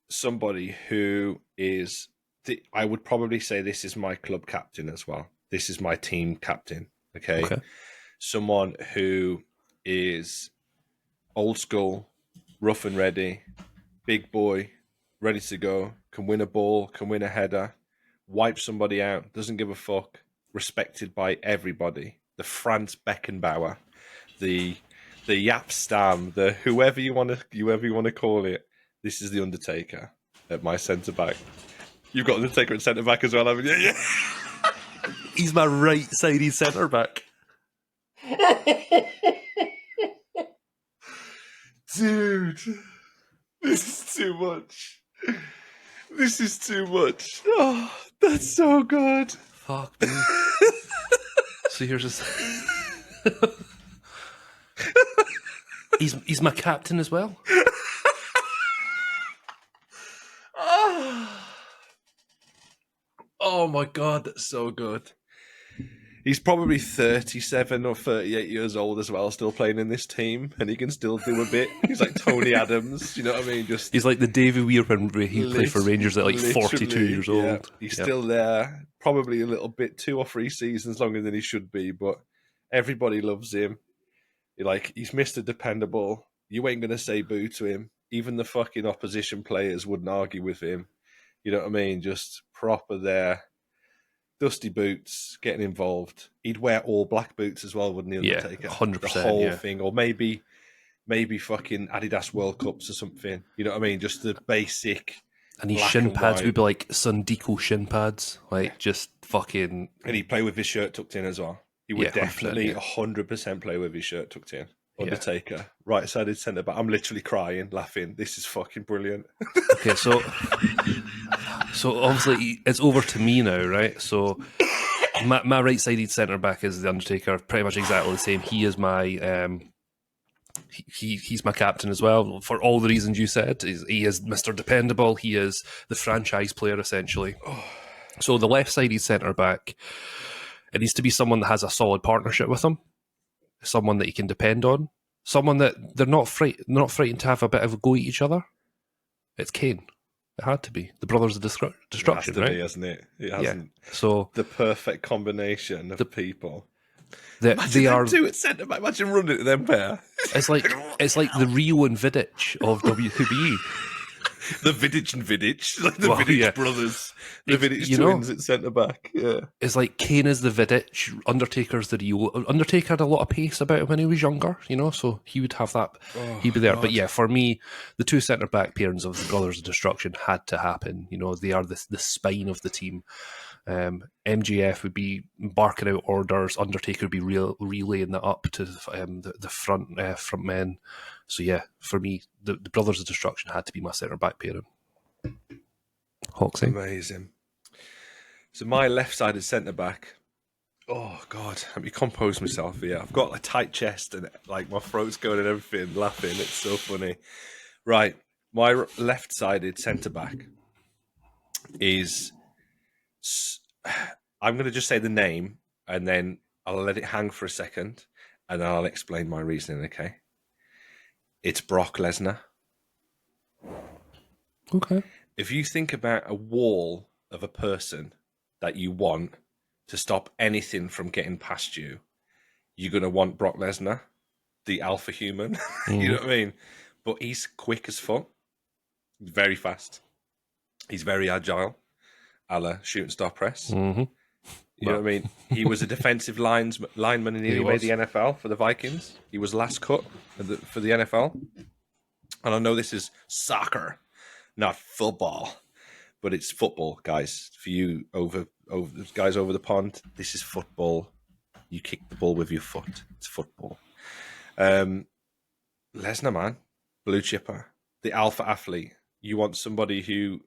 somebody who is. I would probably say this is my club captain as well. This is my team captain. Okay. Someone who is old school, rough and ready, big boy, ready to go, can win a ball, can win a header, wipe somebody out, doesn't give a fuck, respected by everybody. The Franz Beckenbauer, the Yap Stam, the whoever you want to call it. This is the Undertaker at my centre back. You've got Undertaker at centre back as well, haven't you? Yeah. He's my right-sided centre back. Dude, this is too much. This is too much. Oh, that's so good. Fuck me. So here's this. He's my captain as well. Oh my god, that's so good. He's probably 37 or 38 years old as well, still playing in this team, and he can still do a bit. He's like Tony Adams, you know what I mean? Just He's like the Davy Weir when he played for Rangers at like 42 years old. Yeah. He's still there, probably a little bit 2 or 3 seasons longer than he should be, but everybody loves him. He's Mr. Dependable. You ain't gonna say boo to him. Even the fucking opposition players wouldn't argue with him. You know what I mean? Just proper there. Dusty boots, getting involved. He'd wear all black boots as well, wouldn't he, Undertaker? 100%. The whole thing. Or maybe fucking Adidas World Cups or something. You know what I mean? Just the basic. And his shin pads would be like Sundico shin pads. Just fucking. And he'd play with his shirt tucked in as well. He would definitely 100% play with his shirt tucked in. Undertaker, right-sided centre back. I'm literally crying, laughing. This is fucking brilliant. Okay, so obviously it's over to me now, right? So my right-sided centre back is the Undertaker, pretty much exactly the same. He is my he's my captain as well for all the reasons you said. He is Mr. Dependable. He is the franchise player essentially. So the left-sided centre back, it needs to be someone that has a solid partnership with him. Someone that you can depend on, someone that they're not frightened to have a bit of a go at each other. It's Kane. It had to be the brothers of destruction, It has to right? be, hasn't it? It hasn't. So the perfect combination of people. They are two at centre back. Imagine running to them pair. It's like the Rio and Vidic of WWE. The Vidic and Vidic, like the Vidic brothers, the Vidic twins at centre back. Yeah, it's like Kane is the Vidic, Undertaker's the Rio. Undertaker had a lot of pace about him when he was younger, so he would have that. He'd be there. God. But yeah, for me, the two centre back pairings of the Brothers of Destruction had to happen. They are the spine of the team. MJF would be barking out orders. Undertaker would be relaying that up to the front men. So yeah, for me, the Brothers of Destruction had to be my centre back pairing. Hoxie. Amazing. So my left-sided centre back. Oh God, let me compose myself here. I've got a tight chest and like my throat's going and everything, laughing. It's so funny. Right, my left-sided centre back is. I'm going to just say the name and then I'll let it hang for a second and then I'll explain my reasoning, okay? It's Brock Lesnar. Okay. If you think about a wall of a person that you want to stop anything from getting past you, you're going to want Brock Lesnar, the alpha human. You know what I mean? But he's quick as fuck. He's very fast. He's very agile. A la shooting star press. Mm-hmm. You know what I mean? He was a defensive lineman and he made the NFL for the Vikings. He was last cut for the NFL. And I know this is soccer, not football, but it's football, guys. For you guys over the pond, this is football. You kick the ball with your foot. It's football. Lesnar, man, blue chipper, the alpha athlete. You want somebody who,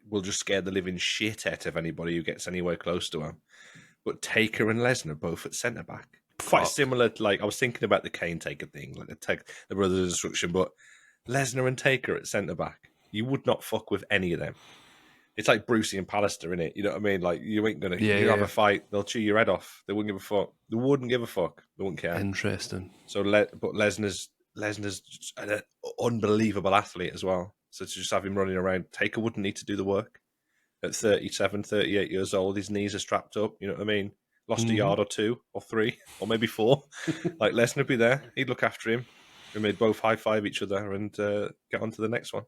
will just scare the living shit out of anybody who gets anywhere close to him. But Taker and Lesnar both at centre back. Quite Fuck. similar to, like, I was thinking about the Kane Taker thing, like the Brothers of Destruction, but Lesnar and Taker at centre back. You would not fuck with any of them. It's like Brucey and Pallister, innit? You know what I mean? Like, you ain't gonna have a fight, they'll chew your head off. They wouldn't give a fuck. They wouldn't give a fuck. They wouldn't care. Interesting. So, but Lesnar's an unbelievable athlete as well. So to just have him running around, Taker wouldn't need to do the work. At 37, 38 years old, his knees are strapped up. You know what I mean? Lost a yard or two or three or maybe four. Like, Lesnar would be there. He'd look after him. We made both high five each other and get on to the next one.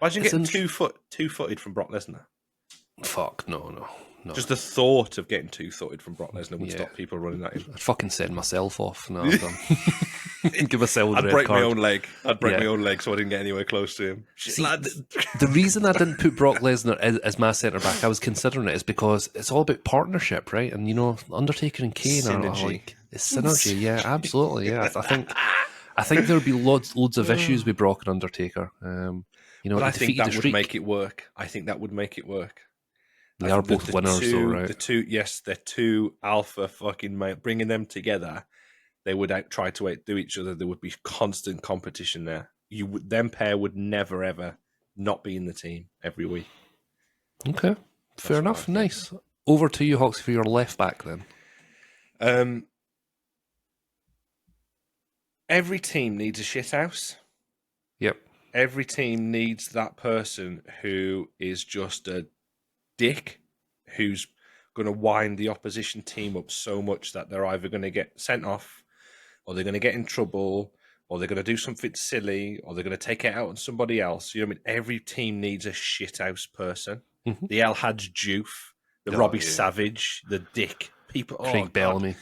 Imagine getting two-footed from Brock Lesnar. Fuck, no. Just the thought of getting two-footed from Brock Lesnar would stop people running at him. I'd fucking send myself off. No, I'm done. Give myself a red break card. my own leg. I'd break my own leg so I didn't get anywhere close to him. See, the reason I didn't put Brock Lesnar as my centre back, I was considering it, is because it's all about partnership, right? And, you know, Undertaker and Kane are like, it's synergy. Yeah, absolutely. Yeah, I think there would be loads of issues with Brock and Undertaker. You know, but I think that would make it work. They are both winners, though, right? They're two alpha fucking male. Bringing them together, they would try to outdo each other. There would be constant competition there. Them pair would never ever not be in the team every week. Okay, fair enough. Nice. Over to you, Hawks, for your left back then. Every team needs a shithouse. Yep. Every team needs that person who is just a dick, who's going to wind the opposition team up so much that they're either going to get sent off, or they're going to get in trouble, or they're going to do something silly, or they're going to take it out on somebody else. You know what I mean? Every team needs a shithouse person. Mm-hmm. The El Hadj Diouf, the Robbie Savage, the dick. People, Craig Bellamy.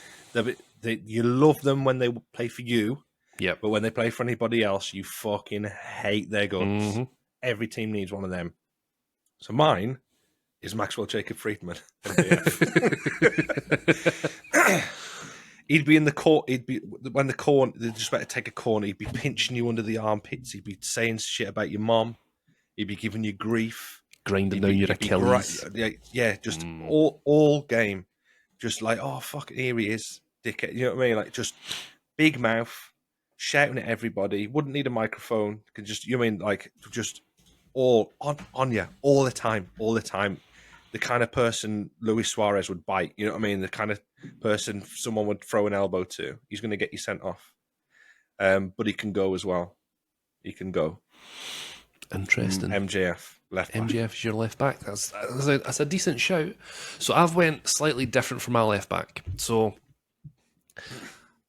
You love them when they play for you. Yep. But when they play for anybody else, you fucking hate their guts. Mm-hmm. Every team needs one of them. So mine is Maxwell Jacob Friedman. He'd be in the court. When the corner, they're just about to take a corner. He'd be pinching you under the armpits. He'd be saying shit about your mom. He'd be giving you grief, grinding down your Achilles. Just all game, just like, oh fuck, here he is, dickhead. You know what I mean? Like, just big mouth, shouting at everybody. Wouldn't need a microphone. Could just, you mean, like, just all on you all the time. The kind of person Luis Suarez would bite. You know what I mean? The kind of person someone would throw an elbow to. He's going to get you sent off. But he can go as well. He can go. Interesting. MJF, left back. MJF is your left back. That's a decent shout. So I've went slightly different from my left back. So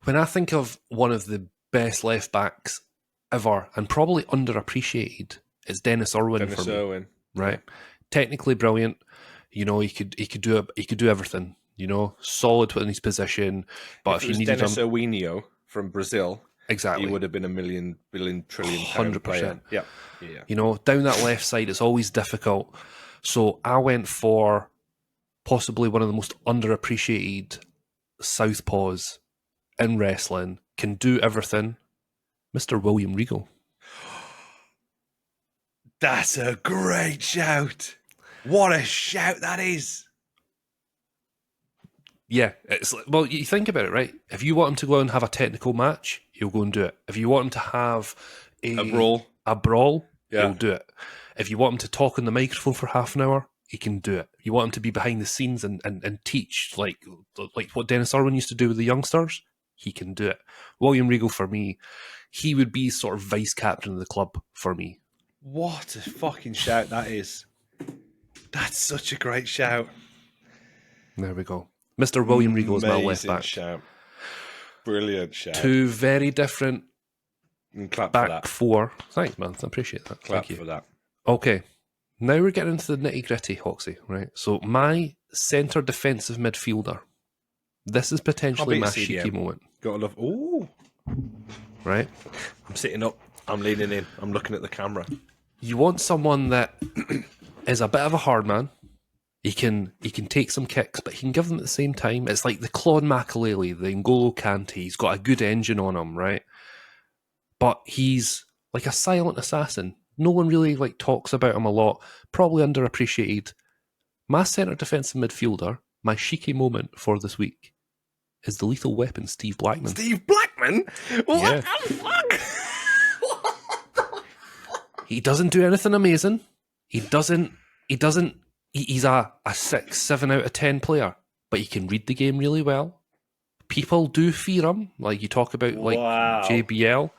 when I think of one of the best left backs ever, and probably underappreciated, it's Dennis Irwin for me. Right? Technically brilliant. You know, he could do everything. You know, solid in his position. But if you needed Dennis Irwinio from Brazil, exactly, he would have been a million, billion, trillion pound 100%. player. Yeah. You know, down that left side, it's always difficult. So I went for possibly one of the most underappreciated southpaws in wrestling. Can do everything, Mr. William Regal. That's a great shout. What a shout that is. Yeah, well, you think about it, right? If you want him to go and have a technical match, he'll go and do it. If you want him to have a brawl, he'll do it. If you want him to talk on the microphone for half an hour, he can do it. You want him to be behind the scenes and teach, like what Dennis Irwin used to do with the youngsters, he can do it. William Regal, for me, he would be sort of vice captain of the club for me. What a fucking shout that is. That's such a great shout. There we go. Mr. William Regal is my left back. Shout. Brilliant shout. Two very different clap back for that. four. Thanks, man. I appreciate that. Clap Thank you for that. Okay. Now we're getting into the nitty-gritty, Hoxie, right? So my centre defensive midfielder. This is potentially my cheeky moment. Gotta love... Ooh. Right? I'm sitting up. I'm leaning in. I'm looking at the camera. You want someone that is a bit of a hard man. He can take some kicks, but he can give them at the same time. It's like the Claude Makélélé, the N'Golo Kante. He's got a good engine on him, right? But he's like a silent assassin. No one really like talks about him a lot. Probably underappreciated. My centre defensive midfielder, my cheeky moment for this week, is the Lethal Weapon, Steve Blackman. Steve Blackman? What Yeah. the fuck? He doesn't do anything amazing. He's a 6, 7 out of 10 player, but he can read the game really well. People do fear him, like you talk about, like Wow. JBL.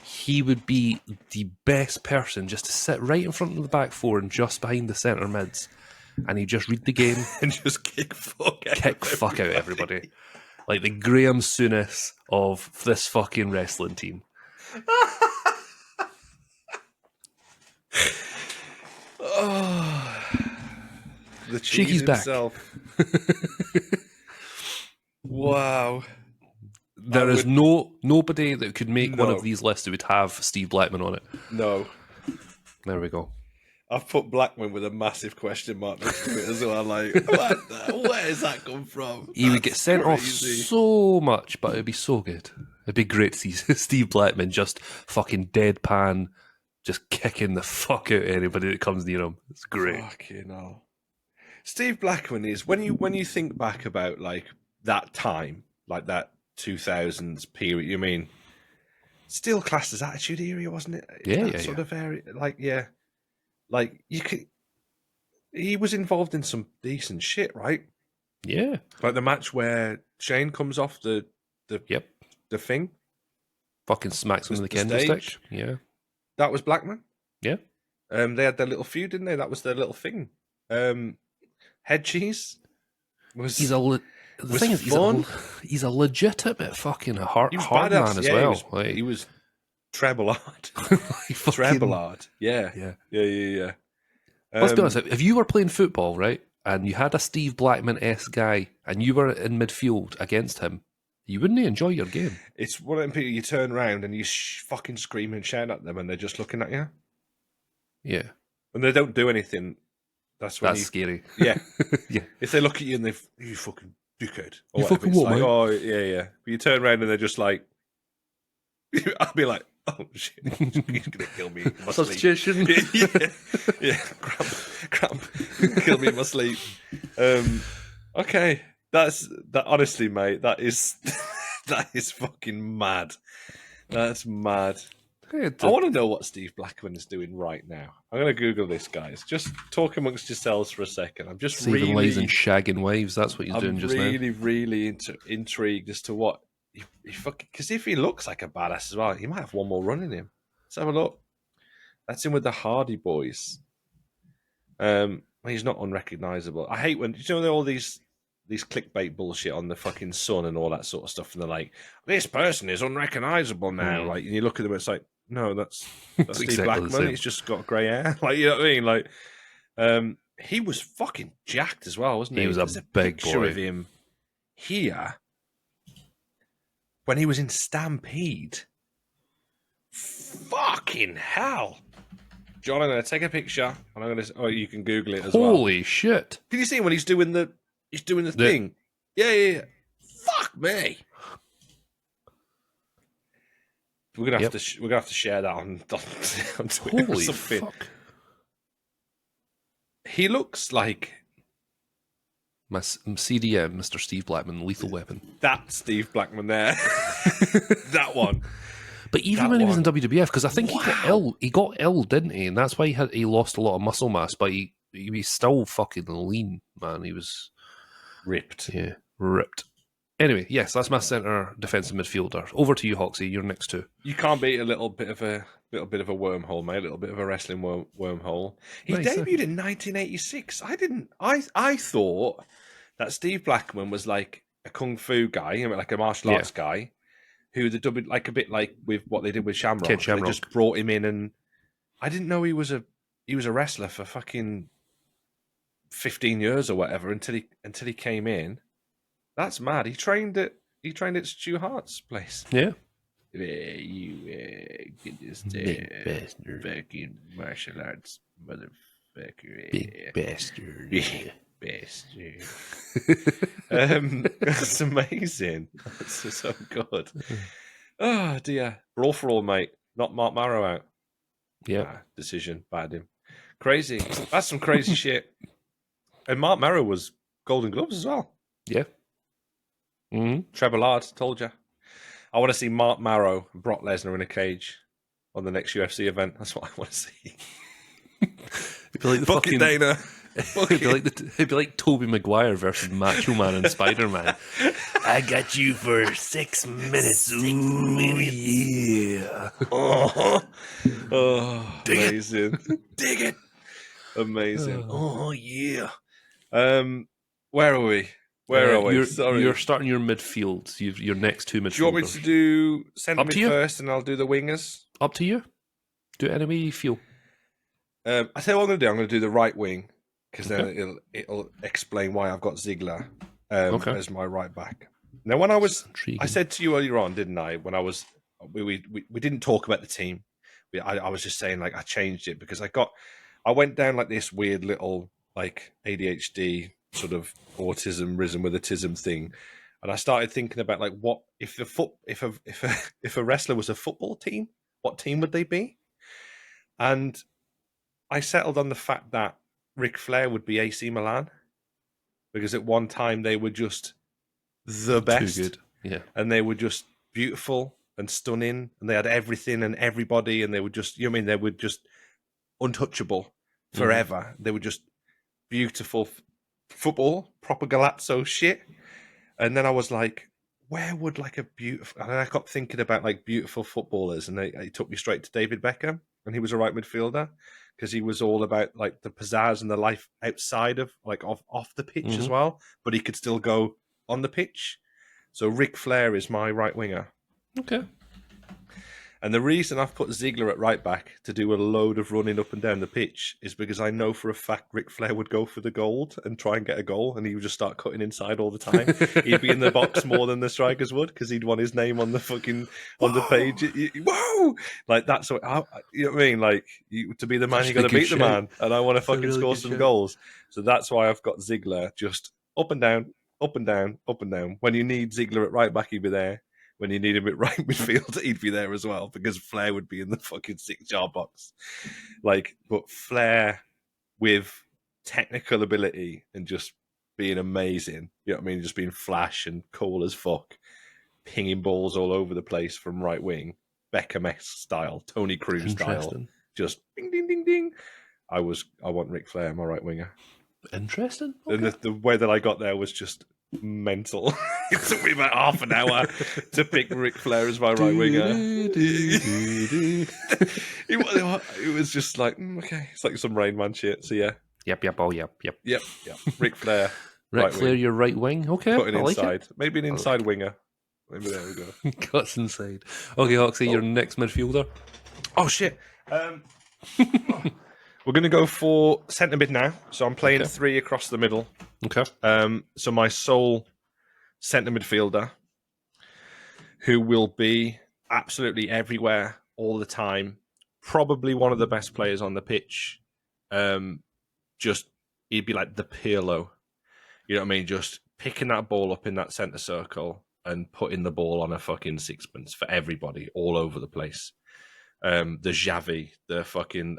He would be the best person just to sit right in front of the back four and just behind the centre mids, and he just read the game, And just kick fuck out out everybody. Like the Graham Souness of this fucking wrestling team. Oh, the Cheeky's cheese back. himself. Wow. There is nobody that could make one No. of these lists that would have Steve Blackman on it. No. There we go. I've put Blackman with a massive question mark next to it as well. Like, where does that come from? He would get That's sent off crazy. so much, but it'd be so good. It'd be great to see Steve Blackman just fucking deadpan, just kicking the fuck out of anybody that comes near him. It's great. Fucking hell. Steve Blackman is when you think back about like that time, like that 2000s period. You mean still classed as Attitude Era, wasn't it? Yeah, That yeah, sort yeah. of area. Like you could. He was involved in some decent shit, right? Yeah. Like the match where Shane comes off the Yep. the thing. Fucking smacks him in the The candlestick. stage. Yeah. That was Blackman. Yeah. They had their little feud, didn't they? That was their little thing. Head cheese was. The was thing is, fun. he's a legitimate fucking hard He was man badass. as Yeah, well. He was treble hard. Like fucking- Treble hard. Yeah. Yeah. Let's be honest. If you were playing football, right, and you had a Steve Blackman-esque guy, and you were in midfield against him, you wouldn't enjoy your game. It's one of them people you turn around and you fucking scream and shout at them, and they're just looking at you, Yeah, and they don't do anything. That's when that's scary. yeah. Yeah. If they look at you and you fucking dickhead, or You whatever, fucking it's what, like, mate? oh yeah. But you turn around and they're just like, I'll be like, oh shit, he's gonna kill me in my sleep. Substitution. yeah, cramp, kill me in my sleep. Okay, that. Honestly, mate, that is that is fucking mad. That's mad. I want to know what Steve Blackman is doing right now. I'm going to Google this, guys. Just talk amongst yourselves for a second. I'm just Saving lives and shagging wives. That's what he's I'm doing just now. really intrigued as to what he fucking. Because if he looks like a badass as well, he might have one more run in him. Let's have a look. That's him with the Hardy Boys. He's not unrecognizable. I hate when all these clickbait bullshit on the fucking Sun and all that sort of stuff, and they're like, "This person is unrecognizable now." Like, and you look at them, it's like, no, that's It's Steve exactly the Blackman. same. He's just got grey hair. Like, you know what I mean? Like, he was fucking jacked as well, wasn't he? He was a There's big picture boy. of him here when he was in Stampede. Fucking hell. John, I'm going to take a picture, and I'm going to. Oh, you can Google it as well. Holy shit! Can you see when he's doing the thing? Yeah. Fuck me. We're gonna have to we're gonna have to share that on Twitter or Holy something. fuck! He looks like My CDM, Mr. Steve Blackman, Lethal Weapon. that Steve Blackman there. That one. But even That when he was in one. WWF, because I think he got ill, didn't he? And that's why he lost a lot of muscle mass. But he was still fucking lean, man. He was Ripped. ripped. Anyway, yes, that's my centre defensive midfielder. Over to you, Hoxie. You're next to. You can't beat a little bit of a wormhole, mate. A little bit of a wrestling wormhole. He Nice, debuted in 1986. I thought that Steve Blackman was like a kung fu guy, like a martial arts guy, who they dubbed like a bit like with what they did with Shamrock. Ken They Shamrock. just brought him in, and I didn't know he was a wrestler for fucking 15 years or whatever until he came in. That's mad. He trained at Stu Hart's place. Yeah. You get this Big bastard. fucking martial arts motherfucker. Big bastard. Big bastard. That's amazing. That's so good. Oh dear. Brawl for all, mate. Not Mark Marrow out. Decision, bad him. Crazy. That's some crazy shit. And Mark Marrow was Golden Gloves as well. Yeah. Mm-hmm. Trevor Lard, told you. I want to see Mark Marrow and Brock Lesnar in a cage on the next UFC event. That's what I want to see. It'd be like the Book it, Dana. It'd be like Tobey Maguire versus Macho Man and Spider-Man. I got you for 6 minutes. Yeah. Oh, amazing. Dig it. Amazing. Oh, yeah. Where are we? Where are we? Sorry. You're starting your midfield. Your next two midfielders. Do you want me to do centre mid first and I'll do the wingers? Up to you. Do it any way you feel. I tell you what I'm going to do. I'm going to do the right wing because then it'll explain why I've got Ziggler as my right back. Now, when I said to you earlier on, didn't I? When I was, we didn't talk about the team. I was just saying like I changed it because I went down like this weird little like ADHD sort of autism risen with autism thing, and I started thinking about like what if a wrestler was a football team, what team would they be? And I settled on the fact that Ric Flair would be AC Milan because at one time they were just the best. Too good. Yeah. And they were just beautiful and stunning and they had everything and everybody and they were just, they were just untouchable forever. They were just beautiful football, proper Galazzo shit. And then I was like, where would like a beautiful, and I got thinking about like beautiful footballers and it took me straight to David Beckham. And he was a right midfielder because he was all about like the pizzazz and the life outside of like off the pitch as well, but he could still go on the pitch. So Ric Flair is my right winger. Okay. And the reason I've put Ziggler at right back to do a load of running up and down the pitch is because I know for a fact Ric Flair would go for the gold and try and get a goal, and he would just start cutting inside all the time. He'd be in the box more than the strikers would because he'd want his name on the fucking on the page. Whoa! Like that's what you know what I mean. Like to be the man, you got to beat the man, and I want to fucking score some goals. So that's why I've got Ziggler just up and down, up and down, up and down. When you need Ziggler at right back, he'd be there. When you need him at right midfield, he'd be there as well because Flair would be in the fucking 6-yard box. Like, but Flair with technical ability and just being amazing, you know what I mean? Just being flash and cool as fuck, pinging balls all over the place from right wing, Beckham-esque style, Tony Cruz style, just ding, ding, ding, ding. I want Ric Flair, my right winger. Interesting. Okay. And the way that I got there was just mental. It took me about half an hour to pick Ric Flair as my right winger. It was just like, okay, it's like some Rain Man shit. So yeah. Yep. Ric Flair. Ric Flair, your right wing. Okay. Putting inside. Like it. Maybe an inside winger. Maybe there we go. Cuts inside. Okay, Hoxie, your next midfielder. Oh shit. We're going to go for centre mid now. So I'm playing 3 across the middle. Okay. So my sole centre midfielder, who will be absolutely everywhere all the time, probably one of the best players on the pitch. He'd be like the Pirlo. You know what I mean? Just picking that ball up in that centre circle and putting the ball on a fucking sixpence for everybody all over the place. The Xavi, the fucking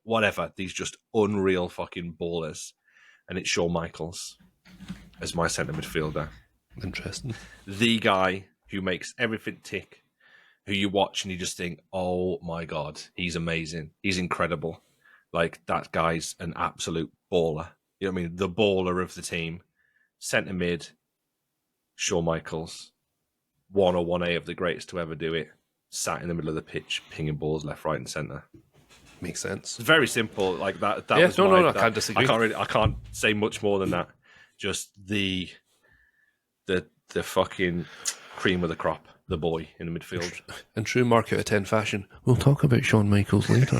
whatever, these just unreal fucking ballers. And it's Shawn Michaels as my centre midfielder. Interesting. The guy who makes everything tick, who you watch and you just think, oh my God, he's amazing. He's incredible. Like, that guy's an absolute baller. You know what I mean? The baller of the team. Centre mid, Shawn Michaels. 1 or 1A of the greatest to ever do it. Sat in the middle of the pitch, pinging balls left, right, and centre. Makes sense. It's very simple. Like that. Yeah, no, I can't disagree. I can't say much more than that. Just the fucking cream of the crop, the boy in the midfield. In true Mark out of 10 fashion, we'll talk about Shawn Michaels later.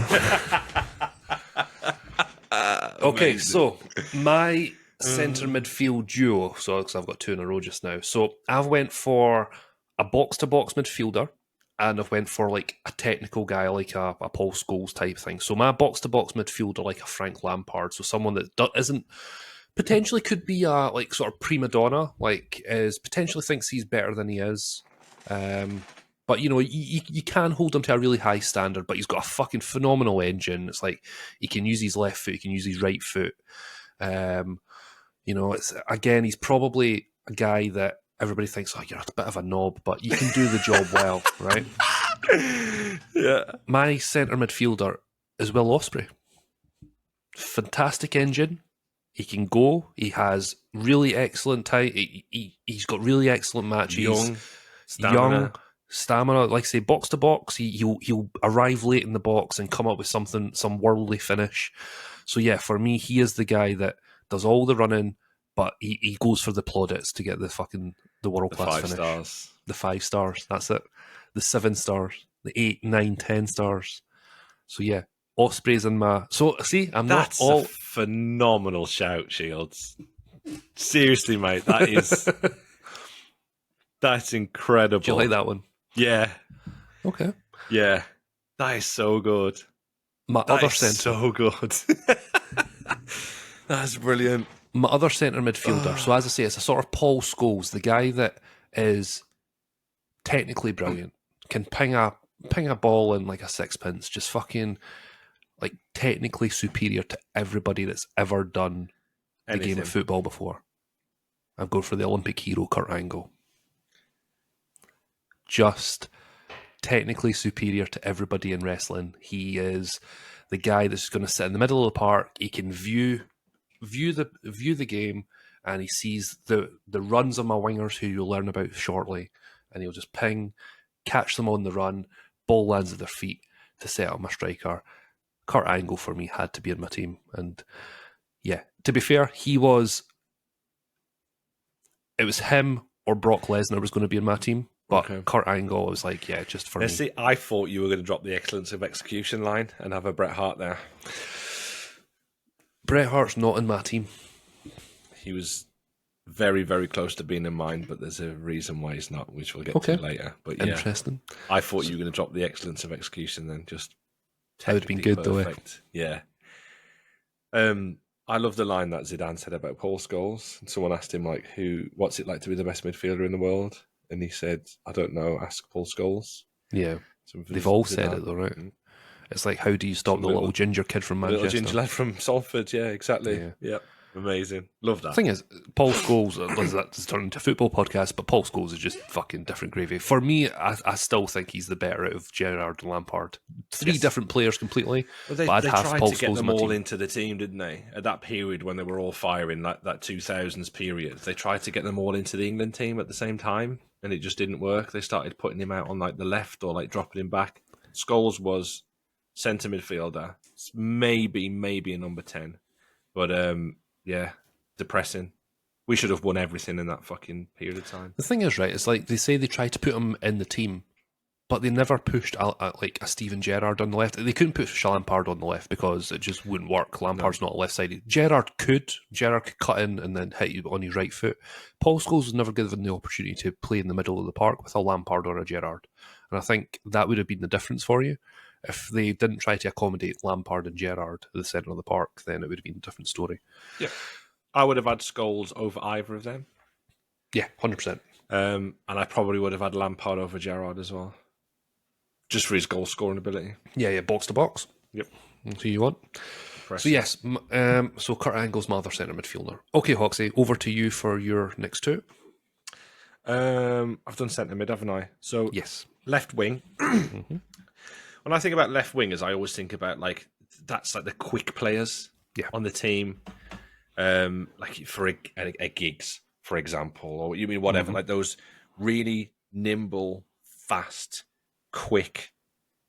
Okay, so my centre midfield duo. So because I've got 2 in a row just now. So I've went for a box-to-box midfielder. And I've went for like a technical guy, like a Paul Scholes type thing. So my box-to-box midfielder, like a Frank Lampard, so someone that isn't potentially could be a like sort of prima donna, like is potentially thinks he's better than he is, But you can hold him to a really high standard. But he's got a fucking phenomenal engine. It's like he can use his left foot, he can use his right foot. He's probably a guy that everybody thinks, oh, you're a bit of a knob, but you can do the job well, right? Yeah. My centre midfielder is Will Ospreay. Fantastic engine. He can go. He has really excellent time. He's got really excellent matches. Young stamina. Like I say, box to box. He'll arrive late in the box and come up with some worldly finish. So yeah, for me, he is the guy that does all the running, but he goes for the plaudits to get the world class finish. 5 stars. The 5 stars. That's it. The 7 stars. The 8, 9, 10 stars. So yeah, Osprey's in my. So see, That's not all a phenomenal shout, Shields. Seriously, mate, that's incredible. Do you like that one? Yeah, Okay. yeah, that is so good. My That other is centre. so good. That's brilliant. My other centre midfielder. So as I say, it's a sort of Paul Scholes, the guy that is technically brilliant, can ping a ball in like a sixpence, just fucking like technically superior to everybody that's ever done the game of football before. I've gone for the Olympic hero Kurt Angle. Just technically superior to everybody in wrestling. He is the guy that's going to sit in the middle of the park. He can view the game, and he sees the runs of my wingers, who you'll learn about shortly, and he'll just ping, catch them on the run, ball lands at their feet to set up my striker. Kurt Angle for me had to be in my team, and yeah, to be fair, it was him or Brock Lesnar was going to be in my team. But Okay. Kurt Angle, I was like, yeah, just for me. See, I thought you were going to drop the excellence of execution line and have a Bret Hart there. Bret Hart's not in my team. He was very, very close to being in mine, but there's a reason why he's not, which we'll get to later. But yeah, Interesting. I thought you were going to drop the excellence of execution then. Just That would have been good, though. perfect. Yeah. I love the line that Zidane said about Paul Scholes. And someone asked him, like, what's it like to be the best midfielder in the world? And he said, I don't know, ask Paul Scholes. Yeah. Some They've all Zidane. said it, though, right? It's like, how do you stop the little ginger kid from Manchester? Little ginger lad from Salford, yeah, exactly. Yeah. Yeah. Amazing. Love that. The thing is, Paul Scholes, that's turned into a football podcast, but Paul Scholes is just fucking different gravy. For me, I still think he's the better out of Gerrard and Lampard. Three different players completely. But they I'd have tried Paul to get Scholes them in my all team. into the team, didn't they? At that period when they were all firing, that 2000s period, they tried to get them all into the England team at the same time, and it just didn't work. They started putting him out on like the left or like dropping him back. Scholes was centre midfielder, maybe a number 10, but yeah, depressing. We should have won everything in that fucking period of time. The thing is, right, it's like they say they tried to put him in the team, but they never pushed like a Steven Gerrard on the left. They couldn't push Lampard on the left because it just wouldn't work. Lampard's not left-sided. Gerrard could cut in and then hit you on his right foot. Paul Scholes was never given the opportunity to play in the middle of the park with a Lampard or a Gerrard. And I think that would have been the difference for you. If they didn't try to accommodate Lampard and Gerrard at the centre of the park, then it would have been a different story. Yeah. I would have had Scholes over either of them. Yeah, 100%. And I probably would have had Lampard over Gerrard as well. Just for his goal scoring ability. Yeah, box to box. Yep. That's who you want. So yes, so Kurt Angle's my other centre midfielder. Okay, Hoxie, over to you for your next two. I've done centre mid, haven't I? So Yes. left wing. When I think about left wingers, I always think about that's like the quick players on the team. Like for a Giggs, for example, or you mean whatever, like those really nimble, fast, quick,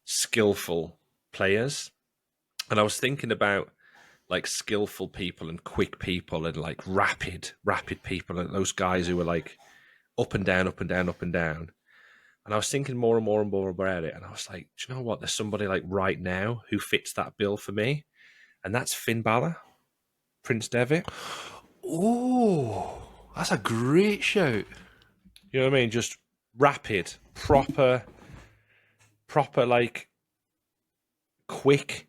skillful players. And I was thinking about like skillful people and quick people and like rapid people and those guys who were like up and down, up and down, up and down. And I was thinking more and more and more about it. And I was like, do you know what? There's somebody like right now who fits that bill for me. And that's Finn Balor, Prince Devitt. Oh, that's a great shout. You know what I mean? Just rapid, proper, like quick,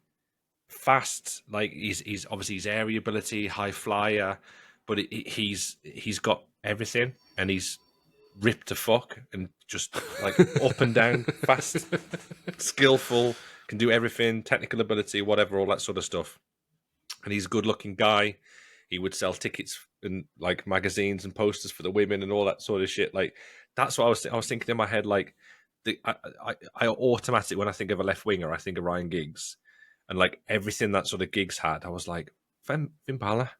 fast. Like he's obviously his area ability, high flyer, but he's got everything, and he's ripped to fuck and just like up and down, fast, skillful, can do everything, technical ability, whatever, all that sort of stuff. And he's a good-looking guy. He would sell tickets and like magazines and posters for the women and all that sort of shit. Like that's what I was thinking in my head. Like I automatically, when I think of a left winger, I think of Ryan Giggs, and like everything that sort of Giggs had, I was like Finn Balor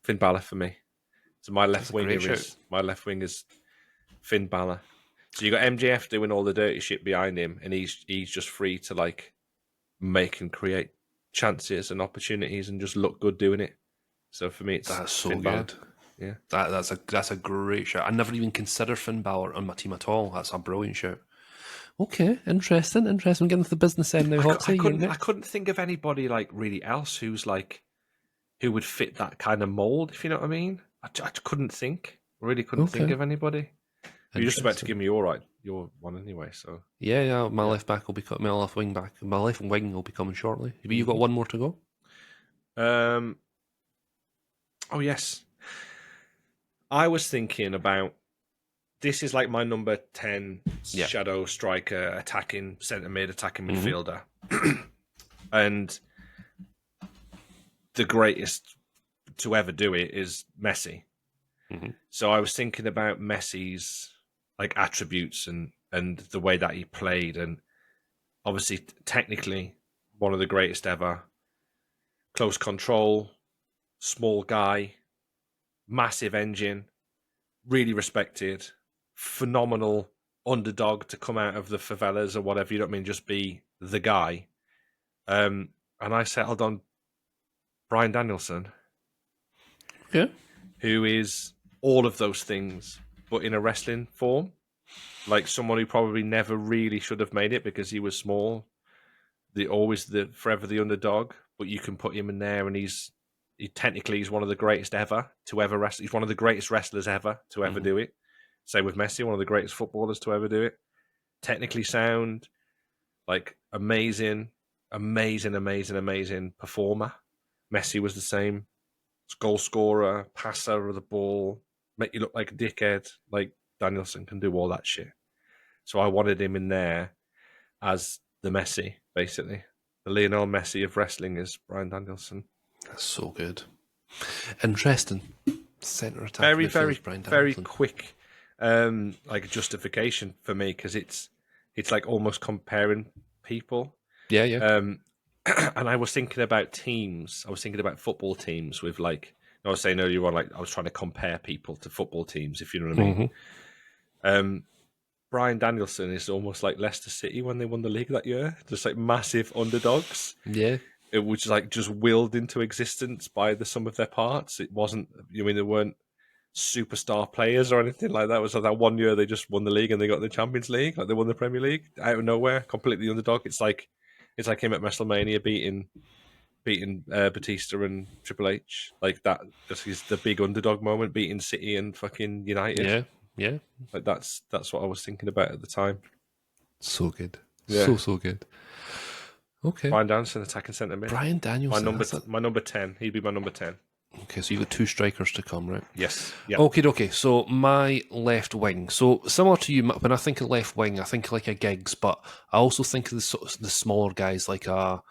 for me. So my left wing is Finn Balor. So you got MJF doing all the dirty shit behind him, and he's just free to like make and create chances and opportunities and just look good doing it. So for me, it's That's so Finn good. Balor. Yeah, That's a great shout. I never even considered Finn Balor on my team at all. That's a brilliant shout. Okay, interesting. I'm getting to the business end now. I couldn't think of anybody like really else who's like who would fit that kind of mold. If you know what I mean, I couldn't think. I really couldn't think of anybody. You're just about to give me your one anyway. So yeah. My left back will be my left wing back. My left wing will be coming shortly. But you've got one more to go. Oh yes, I was thinking about. This is like my number 10 shadow striker, attacking centre mid, attacking midfielder. And the greatest to ever do it is Messi. So I was thinking about Messi's like attributes and the way that he played, and obviously technically one of the greatest ever. Close control, small guy, massive engine, really respected. Phenomenal underdog to come out of the favelas or whatever, you know what I mean, just be the guy. And I settled on Bryan Danielson. Yeah. Who is all of those things, but in a wrestling form. Like someone who probably never really should have made it because he was small. Forever the underdog, but you can put him in there and he's one of the greatest ever to ever wrestle. He's one of the greatest wrestlers ever to ever do it. Same with Messi, one of the greatest footballers to ever do it. Technically sound, like amazing performer. Messi was the same. Goal scorer, passer of the ball, make you look like a dickhead. Like Danielson can do all that shit. So I wanted him in there as the Messi, basically. The Lionel Messi of wrestling is Bryan Danielson. That's so good. Interesting. Centre attack. Very quick like justification for me, because it's like almost comparing people. Yeah. And I was thinking about teams. I was thinking about football teams with like I was saying earlier on, like I was trying to compare people to football teams, if you know what I mean. Bryan Danielson is almost like Leicester City when they won the league that year, just like massive underdogs. Yeah. It was like just willed into existence by the sum of their parts. It wasn't, they weren't superstar players or anything like that. It was like that one year they just won the league and they got the Champions League, like they won the Premier League out of nowhere, completely underdog. It's like him at WrestleMania beating Batista and Triple H, like that. This is the big underdog moment, beating City and fucking United. Yeah. Like that's what I was thinking about at the time. So good. Yeah. So good. Okay. Bryan Danielson, attacking centre mid. Bryan Danielson. My number 10. He'd be my number 10. Okay, so you've got two strikers to come, right? Yes. Yeah. Okay. So my left wing. So similar to you, when I think of left wing, I think like a Giggs, but I also think of the smaller guys like a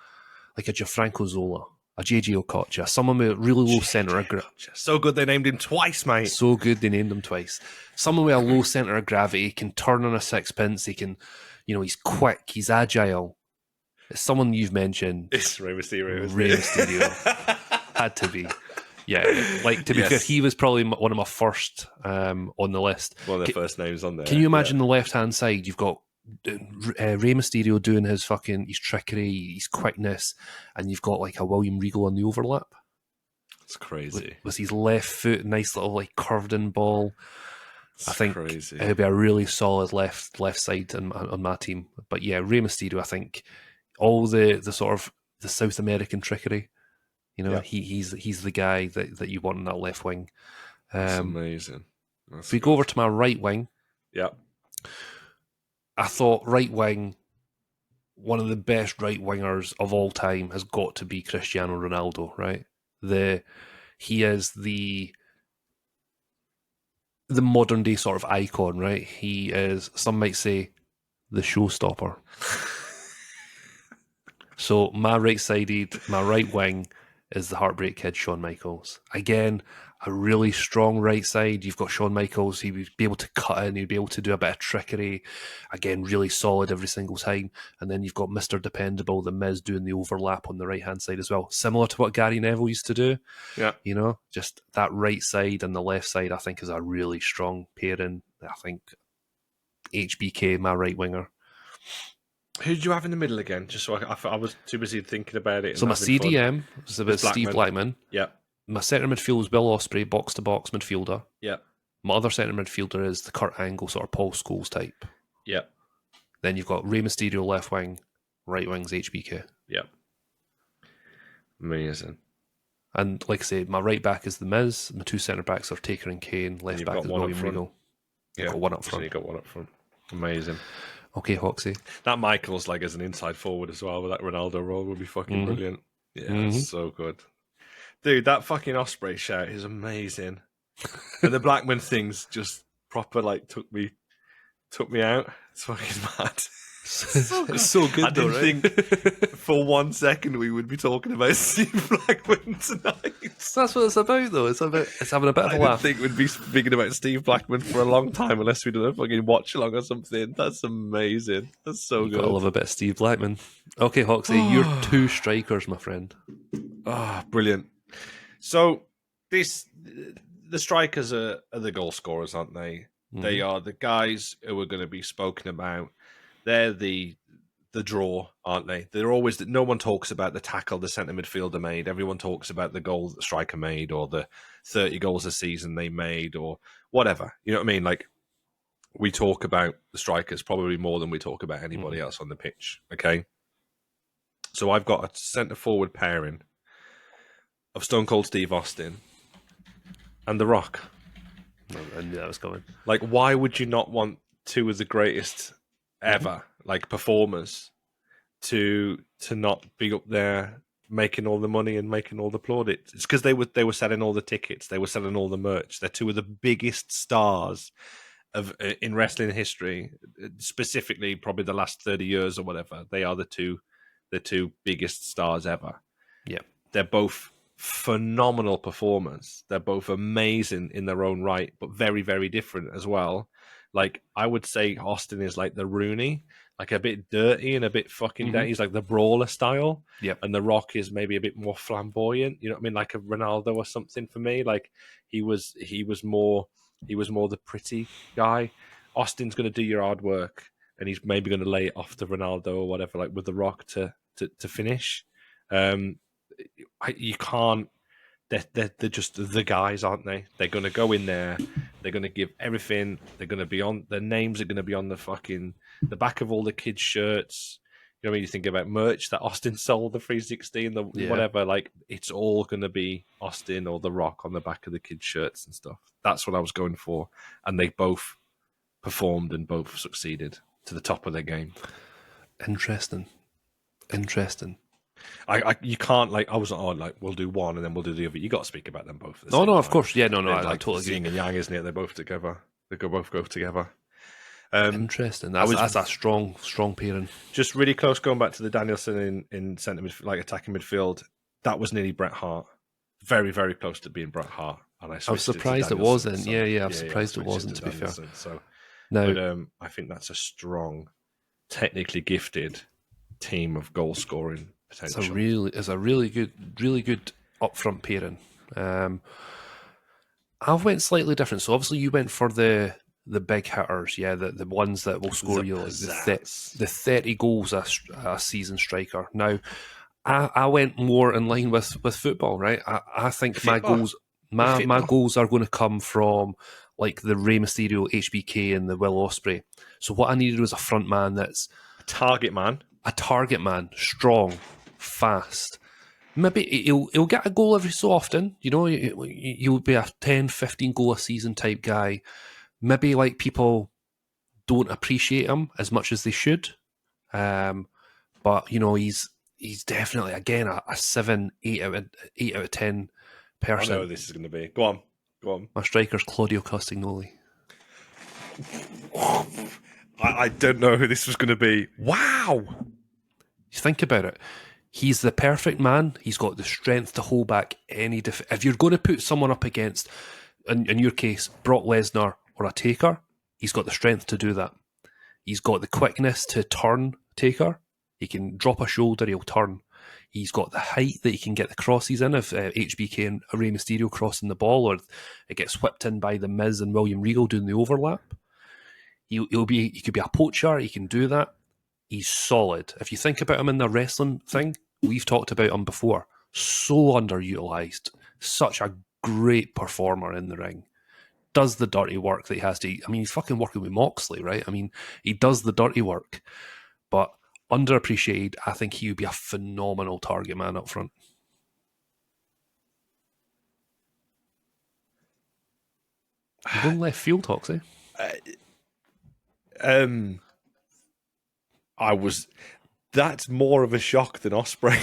Gianfranco Zola, a JJ Okocha, someone with really low centre of gravity. So good they named him twice, mate. So good they named him twice. Someone with a low centre of gravity, can turn on a sixpence, he can, he's quick, he's agile. It's someone you've mentioned. It's Rey Mysterio. Rey Mysterio. Had to be. Yeah, like to be fair, he was probably one of my first on the list. One of the first names on there. Can you imagine the left-hand side? You've got Rey Mysterio doing his trickery, his quickness, and you've got like a William Regal on the overlap. It's crazy. With his left foot, nice little like curved in ball. I think crazy. It'll be a really solid left side on my team. But yeah, Rey Mysterio, I think all the sort of the South American trickery. He's the guy that you want in that left wing. That's amazing. If we go over to my right wing, I thought right wing, one of the best right wingers of all time has got to be Cristiano Ronaldo, right? He is the the modern day sort of icon, right? He is, some might say, the showstopper. So my right-sided, my right wing is the Heartbreak Kid, Shawn Michaels. Again, a really strong right side. You've got Shawn Michaels. He would be able to cut in. He'd be able to do a bit of trickery. Again, really solid every single time. And then you've got Mr. Dependable, The Miz, doing the overlap on the right-hand side as well. Similar to what Gary Neville used to do. Yeah. You know, just that right side and the left side, I think, is a really strong pairing. I think HBK, my right winger. Who did you have in the middle again? Just so I was too busy thinking about it. So my CDM was about It's Blackman. Steve Blackman. Yeah. My centre midfield is Will Ospreay, box-to-box midfielder. Yeah. My other centre midfielder is the Kurt Angle, sort of Paul Scholes type. Yeah. Then you've got Rey Mysterio left wing, right wing's HBK. Yeah. Amazing. And like I say, my right back is The Miz. My two centre backs are Taker and Kane. Left you've back got is one up William front. Regal. Yeah. Got one up So front. you got one up front. Amazing. Okay, Hoxie. That Michaels like as an inside forward as well with that Ronaldo role would be fucking brilliant. Yeah, so good. Dude, that fucking Osprey shout is amazing. And the Blackman things just proper like took me out. It's fucking mad. It's so good I though, didn't right? think for 1 second we would be talking about Steve Blackman tonight. That's what it's about though. It's having a bit of I a didn't laugh. think we'd be speaking about Steve Blackman for a long time unless we did a fucking watch along or something. That's amazing. That's so You've good. got to love a bit of Steve Blackman. Okay, Hoxie, you're two strikers, my friend. Ah, brilliant. So the strikers are the goal scorers, aren't they? They are the guys who are going to be spoken about. They're the draw, aren't they? They're always no one talks about the tackle the centre midfielder made. Everyone talks about the goal that the striker made or the 30 goals a season they made or whatever. You know what I mean? Like we talk about the strikers probably more than we talk about anybody else on the pitch. Okay. So I've got a centre forward pairing of Stone Cold Steve Austin and The Rock. I knew that was coming. Like, why would you not want two of the greatest ever, like performers, to not be up there making all the money and making all the plaudits? It's because they were selling all the tickets, they were selling all the merch. They're two of the biggest stars of in wrestling history, specifically probably the last 30 years or whatever. They are the two biggest stars ever. Yeah, they're both phenomenal performers. They're both amazing in their own right, but very, very different as well. Like, I would say Austin is like the Rooney, like a bit dirty and a bit fucking dirty. He's like the brawler style. Yep. And The Rock is maybe a bit more flamboyant. You know what I mean? Like a Ronaldo or something for me. Like he was more the pretty guy. Austin's going to do your hard work and he's maybe going to lay it off to Ronaldo or whatever, like with The Rock to finish. You can't. They're just the guys, aren't they? They're going to go in there. They're going to give everything. They're going to be on. Their names are going to be on the back of all the kids' shirts. You know, when you think about merch that Austin sold, the 360 and the whatever, like it's all going to be Austin or The Rock on the back of the kids' shirts and stuff. That's what I was going for, and they both performed and both succeeded to the top of their game. Interesting. You can't I wasn't we'll do one and then we'll do the other. You got to speak about them both. No, of course, yeah, no, I like totally agree. Yin and Yang, isn't it? They're both together. They both go together. Interesting. That's a strong pairing. Just really close. Going back to the Danielson in centre midfield, like attacking midfield, that was nearly Bret Hart. Very, very close to being Bret Hart. And I was surprised it wasn't. So, yeah, I'm surprised it wasn't. To be fair, so no, but, I think that's a strong, technically gifted team of goal scoring potential. It's a really good upfront pairing. I went slightly different. So obviously you went for the big hitters, yeah, the ones that will score you like the 30 goals a season striker. Now, I went more in line with football, right? I think my goals are going to come from like the Rey Mysterio, HBK, and the Will Ospreay. So what I needed was a front man that's a target man, strong, fast. Maybe he'll get a goal every so often. You know, he'll be a 10, 15 goal a season type guy. Maybe like people don't appreciate him as much as they should. But you know, he's definitely again a 7, 8 out of 10 person. I know this is going to be. Go on. My striker's Claudio Castagnoli. I don't know who this was going to be. Wow. Think about it. He's the perfect man. He's got the strength to hold back any... if you're going to put someone up against, in your case, Brock Lesnar or a Taker, he's got the strength to do that. He's got the quickness to turn Taker. He can drop a shoulder, he'll turn. He's got the height that he can get the crosses in if HBK and Rey Mysterio crossing the ball, or it gets whipped in by The Miz and William Regal doing the overlap. He could be a poacher, he can do that. He's solid. If you think about him in the wrestling thing, we've talked about him before. So underutilized. Such a great performer in the ring. Does the dirty work that he has to. I mean, he's fucking working with Moxley, right? I mean, he does the dirty work. But underappreciated, I think he would be a phenomenal target man up front. You're going left field, Hoxie. That's more of a shock than Osprey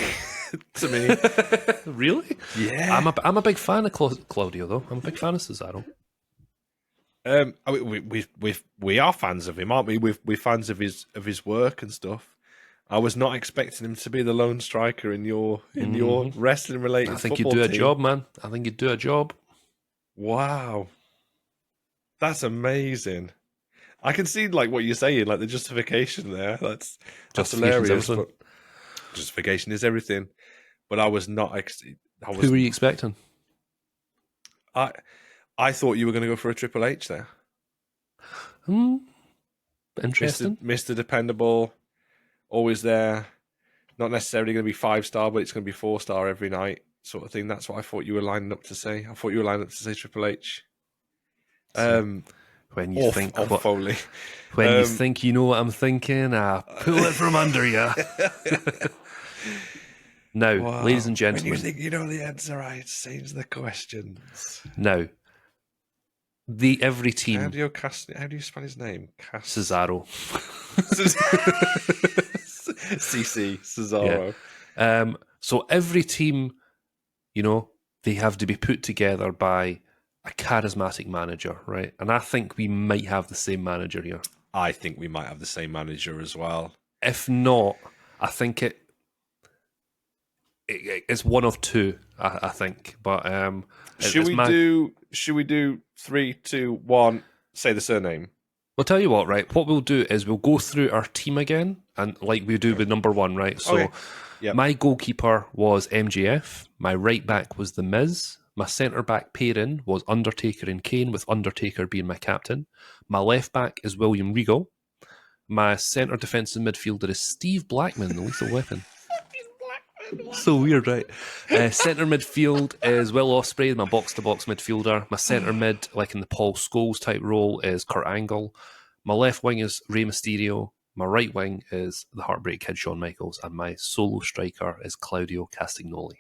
to me. Really? Yeah. I'm a big fan of Claudio, though. I'm a big fan of Cesaro. I mean, we are fans of him, aren't we? We're fans of his work and stuff. I was not expecting him to be the lone striker in your wrestling related. I think you'd do a job, man. I think you'd do a job. Wow, that's amazing. I can see like what you're saying, like the justification there. That's hilarious. But justification is everything. But I was not. Who were you expecting? I thought you were going to go for a Triple H there. Interesting. Mr. Dependable, always there. Not necessarily going to be 5-star, but it's going to be 4-star every night, sort of thing. That's what I thought you were lining up to say. I thought you were lining up to say Triple H. When you think Foley. When you think you know what I'm thinking, I pull it from under you. Now, ladies and gentlemen, when you think you know the answer, I change the questions. Now, every team. How do you spell his name? Cesaro. CC Cesaro. Yeah. So every team, they have to be put together by a charismatic manager, right? And I think we might have the same manager here. I think we might have the same manager as well. If not, I think it's one of two. I think, but should we do 3, 2, 1? Say the surname. We'll tell you what, right? What we'll do is we'll go through our team again, and like we do with number one, right? So, okay. Yep. My goalkeeper was MJF. My right back was The Miz. My centre back pairing was Undertaker and Kane, with Undertaker being my captain. My left back is William Regal. My centre defensive midfielder is Steve Blackman, the Lethal Weapon. So weird, right? Centre midfield is Will Ospreay, my box-to-box midfielder. My centre mid, like in the Paul Scholes type role, is Kurt Angle. My left wing is Rey Mysterio. My right wing is the Heartbreak Kid, Shawn Michaels. And my solo striker is Claudio Castagnoli.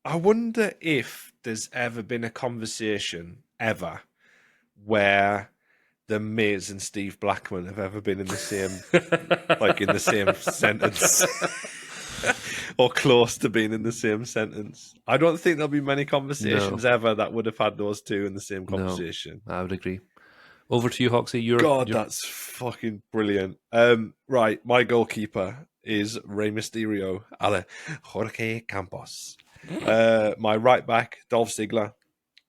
I wonder if there's ever been a conversation, ever, where The Miz and Steve Blackman have ever been in the same, like in the same sentence. Or close to being in the same sentence. I don't think there'll be many conversations ever that would have had those two in the same conversation. No, I would agree. Over to you, Hoxie. That's fucking brilliant. Right, my goalkeeper is Rey Mysterio, Jorge Campos. My right back, Dolph Ziggler.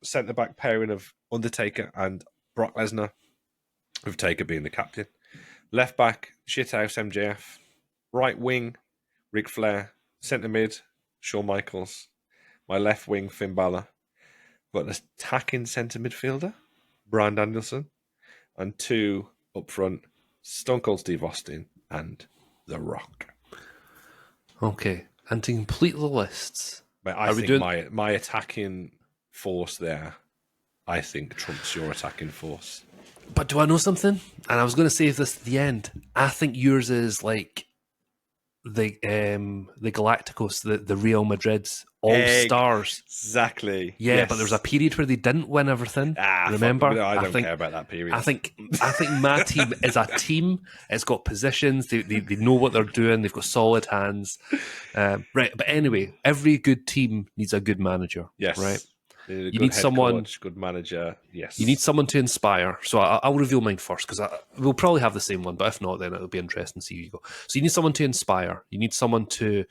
Centre back pairing of Undertaker and Brock Lesnar, with Taker being the captain. Left back, Shithouse MJF. Right wing, Ric Flair. Centre mid, Shawn Michaels. My left wing, Finn Balor. Got an attacking centre midfielder, Bryan Danielson. And 2 up front, Stone Cold Steve Austin and The Rock. Okay, and to complete the lists, but I think my attacking force there, I think trumps your attacking force. But do I know something? And I was going to save this at the end. I think yours is like the Galacticos, the Real Madrid's all-stars. Exactly. Yeah, yes. But there's a period where they didn't win everything. Remember? No, I don't care about that period. I think my team is a team. It's got positions. They know what they're doing. They've got solid hands. Right. But anyway, every good team needs a good manager. Yes. Right. They need a You good need head someone. coach, good manager. Yes. You need someone to inspire. So I'll reveal mine first because we'll probably have the same one. But if not, then it'll be interesting to see who you go. So you need someone to inspire. You need someone to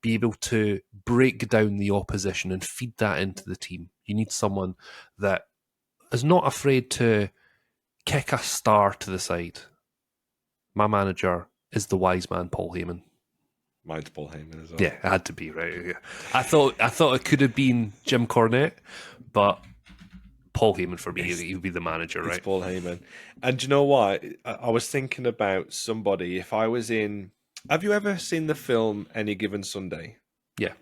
be able to break down the opposition and feed that into the team. You need someone that is not afraid to kick a star to the side. My manager is the wise man, Paul Heyman. Mine's Paul Heyman as well. Yeah, it had to be, right? Yeah. I thought it could have been Jim Cornette, but Paul Heyman for me, he would be the manager, It's right? Paul Heyman. And do you know what? I was thinking about somebody. If I was in, have you ever seen the film Any Given Sunday? Yeah.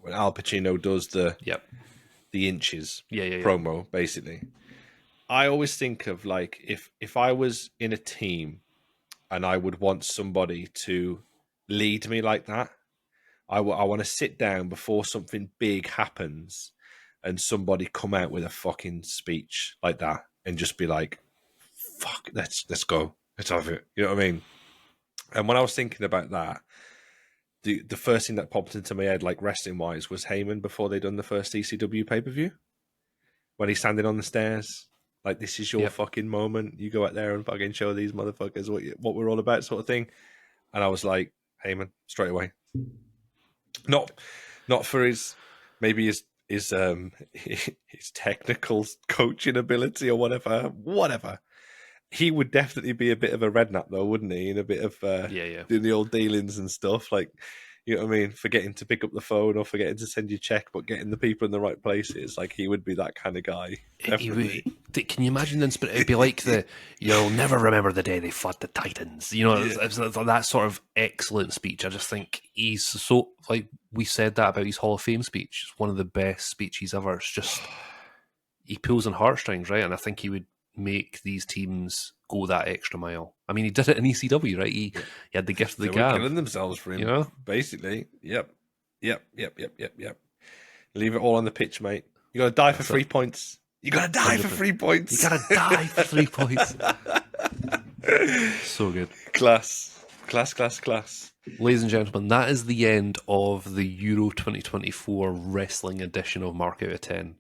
When Al Pacino does the Yep. inches Yeah. promo, basically. I always think of like if I was in a team and I would want somebody to lead me like that. I want to sit down before something big happens and somebody come out with a fucking speech like that and just be like, fuck, let's go. Let's have it. You know what I mean? And when I was thinking about that, the first thing that popped into my head, like wrestling wise, was Heyman before they done the first ECW pay per view. When he's standing on the stairs, like, this is your fucking moment. You go out there and fucking show these motherfuckers what we're all about, sort of thing. And I was like, Heyman, straight away. Not for his maybe his his technical coaching ability or whatever. He would definitely be a bit of a redknapp though, wouldn't he? And a bit of doing the old dealings and stuff, like, you know what I mean, forgetting to pick up the phone or forgetting to send you a check, but getting the people in the right places. Like, he would be that kind of guy. Definitely. Can you imagine then? It'd be like you'll never remember the day they fought the Titans. You know, it's that sort of excellent speech. I just think he's so, like we said that about his Hall of Fame speech. It's one of the best speeches ever. It's just, he pulls on heartstrings, right? And I think he would make these teams go that extra mile. I mean, he did it in ECW, right? He had the gift of the gab. They were killing themselves for him, you know? Basically. Yep. Leave it all on the pitch, mate. You got to die for 3 points. You got to die for 3 points. You got to die for 3 points. So good. Class. Ladies and gentlemen, that is the end of the Euro 2024 wrestling edition of Mark Out of 10.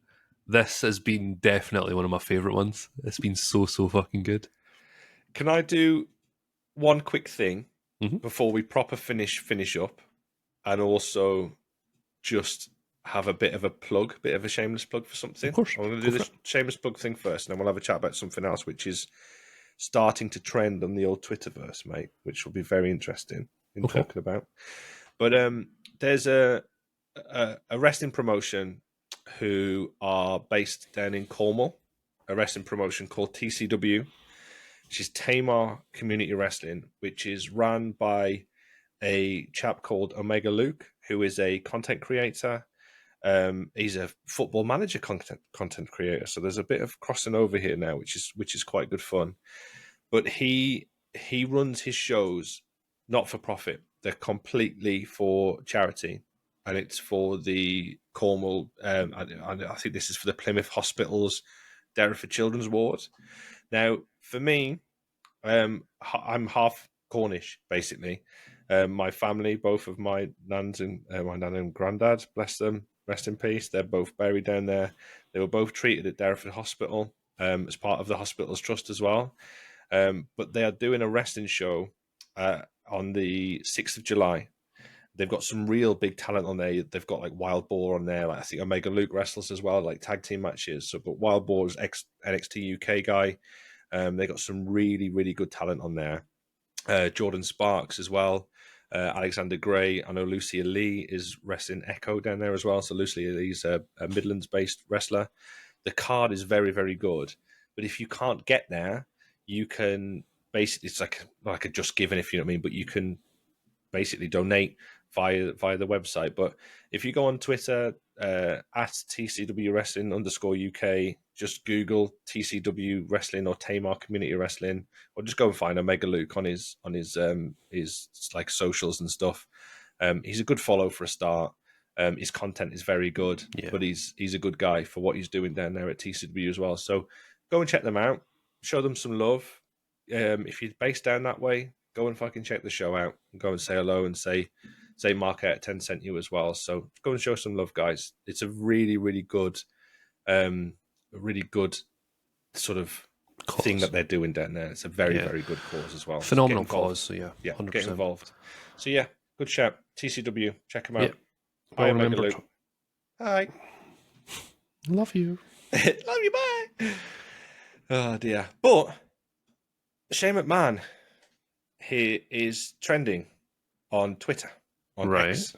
This has been definitely one of my favourite ones. It's been so fucking good. Can I do one quick thing before we proper finish up, and also just have a bit of a shameless plug for something? Of course. I'm going to do the shameless plug thing first, and then we'll have a chat about something else, which is starting to trend on the old Twitterverse, mate, which will be very interesting in talking about. But there's a wrestling promotion who are based down in Cornwall, a wrestling promotion called TCW, which is Tamar Community Wrestling, which is run by a chap called Omega Luke, who is a content creator. He's a football manager content creator, so there's a bit of crossing over here now, which is quite good fun. But he runs his shows not for profit; they're completely for charity, and it's for the Cornwall. I think this is for the Plymouth Hospitals Derriford Children's Ward. Now, for me, I'm half Cornish, basically. My family, both of my nans and my nan and granddad, bless them, rest in peace. They're both buried down there. They were both treated at Derriford Hospital as part of the hospital's trust as well. But they are doing a wrestling show on the 6th of July. They've got some real big talent on there. They've got like Wild Boar on there. Like, I think Omega Luke wrestles as well, like tag team matches. So, but Wild Boar's ex-NXT UK guy. They got some really, really good talent on there. Jordan Sparks as well. Alexander Gray. I know Lucia Lee is wrestling Echo down there as well. So Lucia Lee's a Midlands-based wrestler. The card is very, very good. But if you can't get there, you can basically, it's like a Just Giving, if you know what I mean. But you can basically donate via the website. But if you go on Twitter at TCW Wrestling _UK, just Google TCW Wrestling or Tamar Community Wrestling, or just go and find Omega Luke on his like socials and stuff. He's a good follow for a start. His content is very good, but he's a good guy for what he's doing down there at TCW as well. So go and check them out, show them some love. If you're based down that way, go and fucking check the show out and go and say hello and say Mark Out of 10 sent you as well. So go and show some love, guys. It's a really, really good a really good sort of thing Cause. that they're doing down there. It's a very, Yeah. very good cause as well. So Phenomenal get involved. cause. So yeah, Yeah, 100%. get involved. So yeah, good shout. TCW, check them out. Yeah. I Well am Mega remembered. Luke. Hi. Love you. Love you, bye. Oh dear. But Shane McMahon, he is trending on Twitter, on Right. X.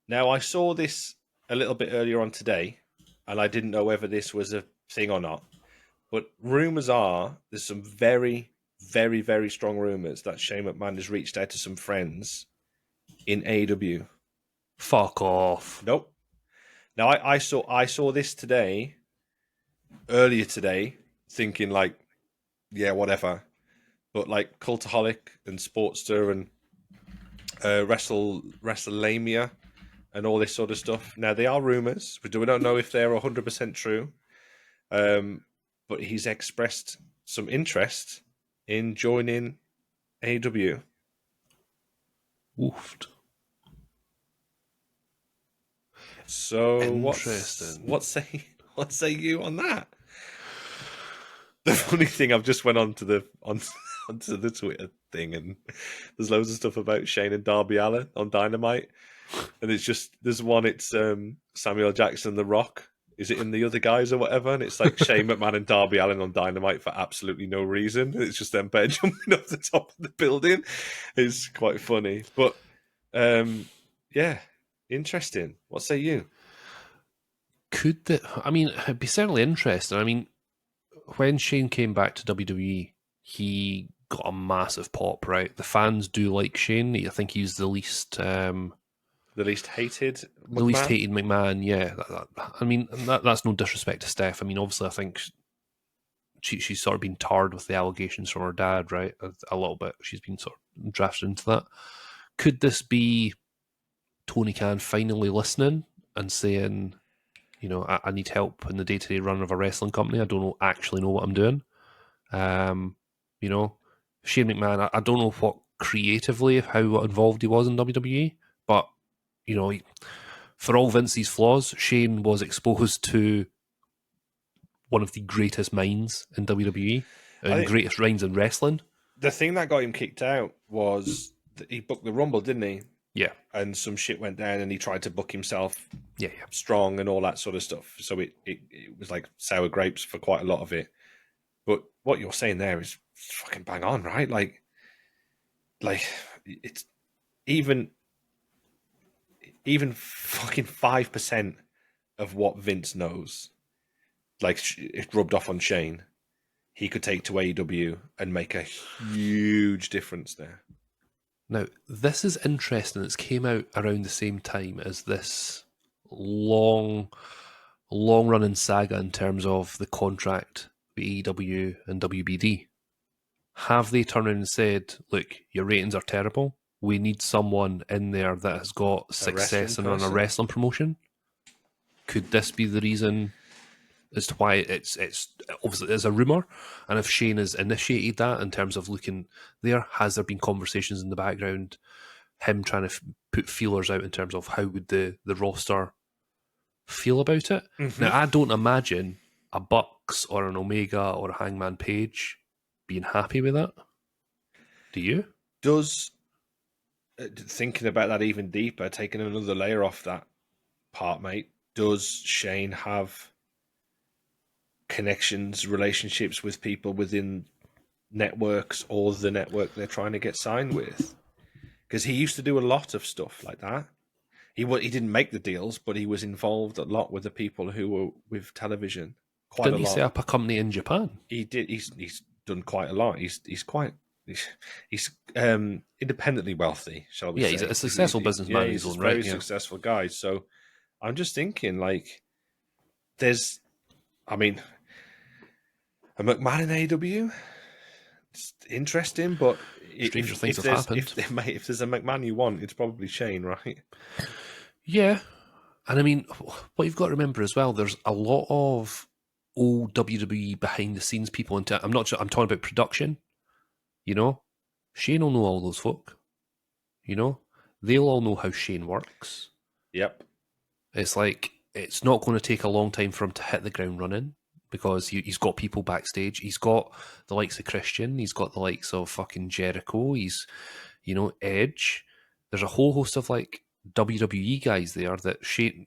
Now, I saw this a little bit earlier on today, and I didn't know whether this was a thing or not. But rumors are there's some very, very, very strong rumors that Shane McMahon has reached out to some friends in AEW. Fuck off. Nope. Now I saw this today, earlier today, thinking like, yeah, whatever. But like Cultaholic and Sportster and WrestleLamia and all this sort of stuff. Now they are rumors. We don't know if they're 100% true. But he's expressed some interest in joining AEW. Woofed. So Interesting. what say you on that? The funny thing, I've just went onto the Twitter thing, and there's loads of stuff about Shane and Darby Allin on Dynamite, and it's just there's one. It's Samuel Jackson, The Rock. Is it in the other guys or whatever? And it's like Shane McMahon and Darby Allin on Dynamite for absolutely no reason. And it's just them bare jumping off the top of the building. It's quite funny, but yeah, interesting. What say you? Could that? I mean, it'd be certainly interesting. I mean, when Shane came back to WWE, he got a massive pop. Right, the fans do like Shane. I think he's the least The least hated McMahon? the least hated McMahon. Yeah, I mean, that's no disrespect to Steph. I mean, obviously, I think she's sort of been tarred with the allegations from her dad, right? A little bit. She's been sort of drafted into that. Could this be Tony Khan finally listening and saying, you know, I need help in the day-to-day run of a wrestling company. I don't actually know what I'm doing. You know, Shane McMahon, I don't know what creatively, how involved he was in WWE, but, you know, for all Vince's flaws, Shane was exposed to one of the greatest minds in WWE and greatest minds in wrestling. The thing that got him kicked out was that he booked the Rumble, didn't he? Yeah. And some shit went down, and he tried to book himself Yeah. strong and all that sort of stuff. So it was like sour grapes for quite a lot of it. But what you're saying there is fucking bang on, right? Like it's even fucking 5% of what Vince knows, like it rubbed off on Shane. He could take to AEW and make a huge difference there. Now, this is interesting. It's came out around the same time as this long-running saga in terms of the contract with AEW and WBD. Have they turned around and said, look, your ratings are terrible. We need someone in there that has got success and run a wrestling promotion? Could this be the reason as to why it's obviously it's a rumor? And if Shane has initiated that in terms of looking there, has there been conversations in the background, him trying to put feelers out in terms of how would the roster feel about it? Mm-hmm. Now, I don't imagine a Bucks or an Omega or a Hangman Page being happy with that. Do you? Does thinking about that even deeper, taking another layer off that part, mate, does Shane have connections, relationships with people within networks or the network they're trying to get signed with? Because he used to do a lot of stuff like that. He didn't make the deals, but he was involved a lot with the people who were with television. Didn't he set up a company in Japan? He did. He's done quite a lot. He's independently wealthy, shall we say? Yeah, he's a successful businessman in his own right. He's a very successful guy. So I'm just thinking, like, there's, I mean, a McMahon in AEW, it's interesting, but stranger things have happened. If there's a McMahon you want, it's probably Shane, right? Yeah, and I mean, what you've got to remember as well, there's a lot of old WWE behind the scenes people. I'm talking about production. You know, Shane will know all those folk. You know, they'll all know how Shane works. Yep. It's like it's not going to take a long time for him to hit the ground running because he's got people backstage. He's got the likes of Christian. He's got the likes of fucking Jericho. He's, Edge. There's a whole host of like WWE guys there that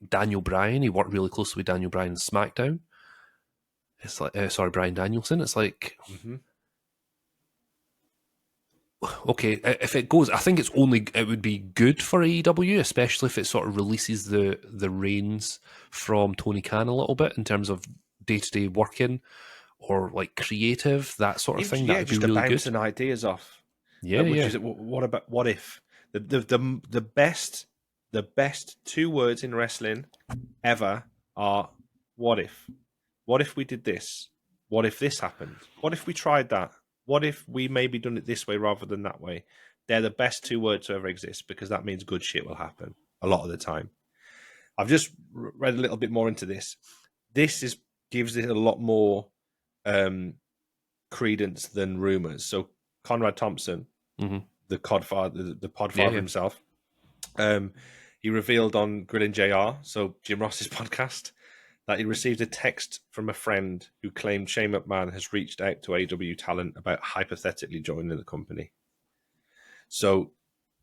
Daniel Bryan. He worked really closely with Daniel Bryan in SmackDown. It's like, Bryan Danielson. It's like, okay, if it goes, I think it would be good for AEW, especially if it sort of releases the reins from Tony Khan a little bit in terms of day-to-day working or like creative, that sort of thing. Yeah, That'd just be really bouncing good. ideas off. Yeah, Is what if the best 2 words in wrestling ever are what if? What if we did this? What if this happened? What if we tried that? What if we maybe done it this way rather than that way? They're the best 2 words to ever exist because that means good shit will happen a lot of the time. I've just read a little bit more into this. This gives it a lot more credence than rumors. So Conrad Thompson, the podfather himself, he revealed on Grilling JR, so Jim Ross's podcast, that he received a text from a friend who claimed Shane McMahon has reached out to AEW talent about hypothetically joining the company. So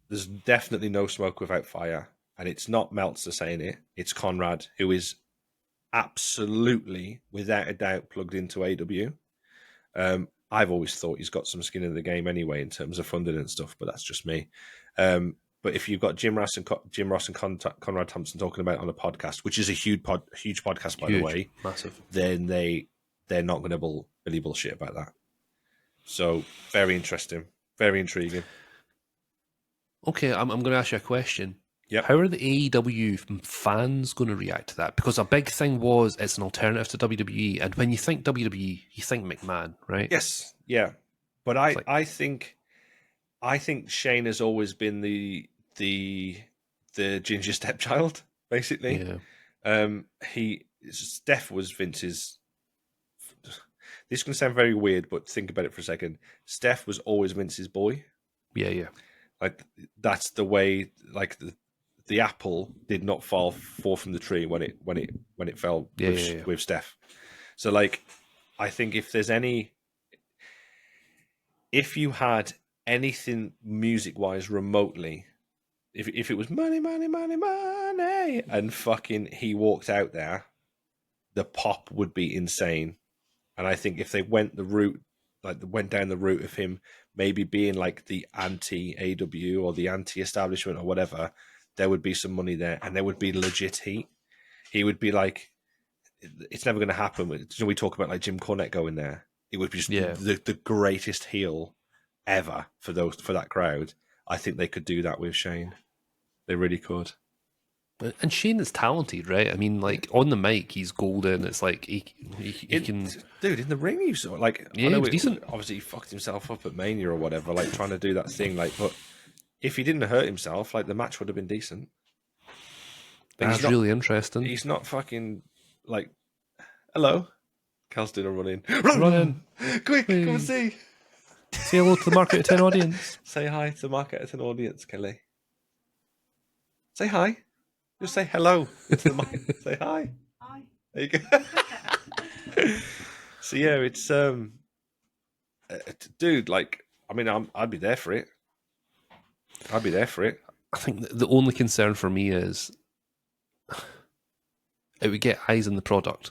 there's definitely no smoke without fire. And it's not Meltzer saying it. It's Conrad, who is absolutely, without a doubt, plugged into AEW. I've always thought he's got some skin in the game anyway in terms of funding and stuff, but that's just me. But if you've got Jim Ross and Conrad Thompson talking about it on a podcast, which is a huge podcast, by the way, massive, then they're not going to really bullshit about that. So very interesting, very intriguing. Okay, I'm going to ask you a question. Yep. How are the AEW fans going to react to that? Because a big thing was it's an alternative to WWE, and when you think WWE, you think McMahon, right? Yes, yeah. But I think Shane has always been the ginger stepchild, basically. Yeah. Steph was Vince's. This can sound very weird, but think about it for a second. Steph was always Vince's boy. Yeah. Like that's the way. Like the apple did not fall from the tree when it fell with Steph. So like, I think if you had anything music wise remotely, if it was money, and fucking he walked out there, the pop would be insane. And I think if they went down the route of him maybe being like the anti-AW or the anti-establishment or whatever, there would be some money there and there would be legit heat. He would be like, it's never going to happen. We talk about like Jim Cornette going there. It would be just the greatest heel ever for that crowd. I think they could do that with Shane. They really could. And Shane is talented, right? I mean, like on the mic, he's golden. It's like he can. Dude, in the ring, you saw like yeah, I know he was decent. Obviously, he fucked himself up at Mania or whatever, like trying to do that thing. Like, but if he didn't hurt himself, like the match would have been decent. That's really interesting. He's not fucking like, hello, Cal's doing a run-in. Run in. Quick, come and see. Say hello to the Market at 10 audience. Say hi to the Market at 10 audience, Kelly. Say hi. Just say hello to the mic. Say hi. Hi. There you go. So yeah, it's dude. Like, I mean, I'd be there for it. I'd be there for it. I think the only concern for me is it would get eyes on the product,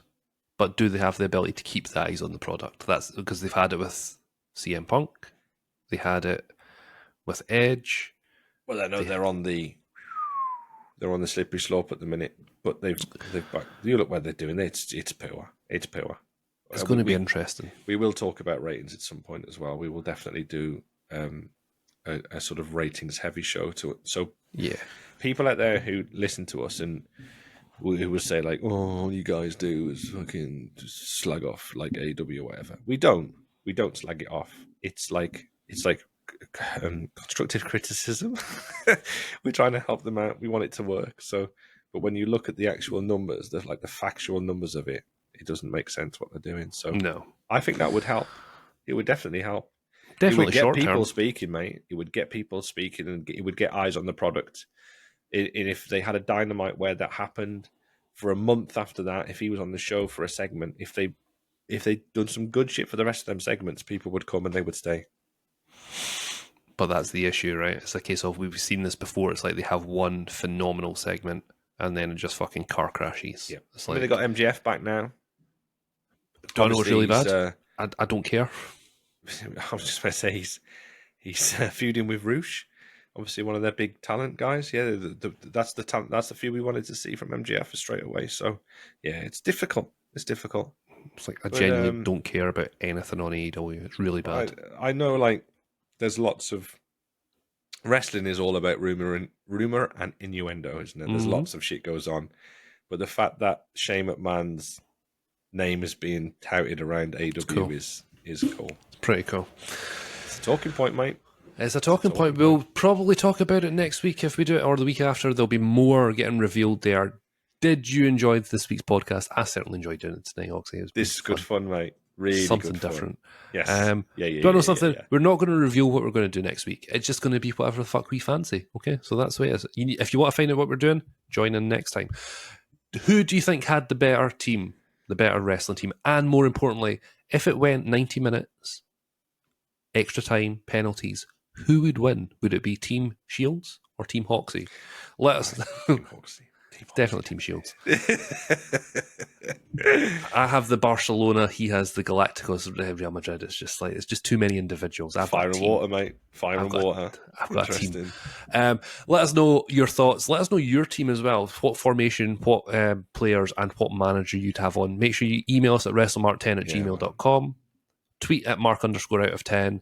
but do they have the ability to keep the eyes on the product? That's because they've had it with CM Punk, they had it with Edge. Well, I know they're on the slippery slope at the minute, but they've you look what they're doing. It's poor. It's poor. It's going to be interesting. We will talk about ratings at some point as well. We will definitely do a sort of ratings heavy show to it. So yeah, people out there who listen to us and who will say like, "Oh, all you guys do is fucking just slag off like AW or whatever." We don't slag it off. It's like constructive criticism. We're trying to help them out. We want it to work. So, but when you look at the actual numbers, the factual numbers of it, it doesn't make sense what they're doing. So, no, I think that would help. It would definitely help. Definitely it would get short people term. speaking, mate. It would get people speaking, and it would get eyes on the product. And if they had a Dynamite where that happened, for a month after that, if he was on the show for a segment, if they'd done some good shit for the rest of them segments, people would come and they would stay. But that's the issue, right? It's a case of, we've seen this before. It's like they have one phenomenal segment and then it just fucking car crashes. Yeah, It's I like, mean, they got MGF back now. do I know it's really Obviously, bad? I don't care. I was just going to say he's feuding with Roosh, obviously one of their big talent guys. Yeah, that's the talent. That's the feud we wanted to see from MGF straight away. So yeah, it's difficult. It's difficult. It's like, I genuinely don't care about anything on AEW. It's really bad. I know, like, there's lots of wrestling is all about rumor and innuendo, isn't it? There's lots of shit goes on, but the fact that Shane McMahon's name is being touted around AEW cool. is cool. It's pretty cool. It's a talking point, mate. It's a talking point. We'll probably talk about it next week if we do it, or the week after. There'll be more getting revealed there. Did you enjoy this week's podcast? I certainly enjoyed doing it tonight, Oxy. This is good fun, mate. Really something good fun. Different. Yes. Do I know something? Yeah. We're not going to reveal what we're going to do next week. It's just going to be whatever the fuck we fancy. Okay, so that's the way it is. If you want to find out what we're doing, join in next time. Who do you think had the better team, the better wrestling team, and more importantly, if it went 90 minutes, extra time, penalties, who would win? Would it be Team Shields or Team Hoxie? Let us. Team Hoxie. Definitely Team Shields. I have the Barcelona. He has the Galacticos. Real Madrid. It's just too many individuals. Fire and water, mate. Fire and water. I've got a team. Let us know your thoughts. Let us know your team as well. What formation, what players, and what manager you'd have on. Make sure you email us at wrestlemark10@gmail.com. Tweet at Mark_out of 10.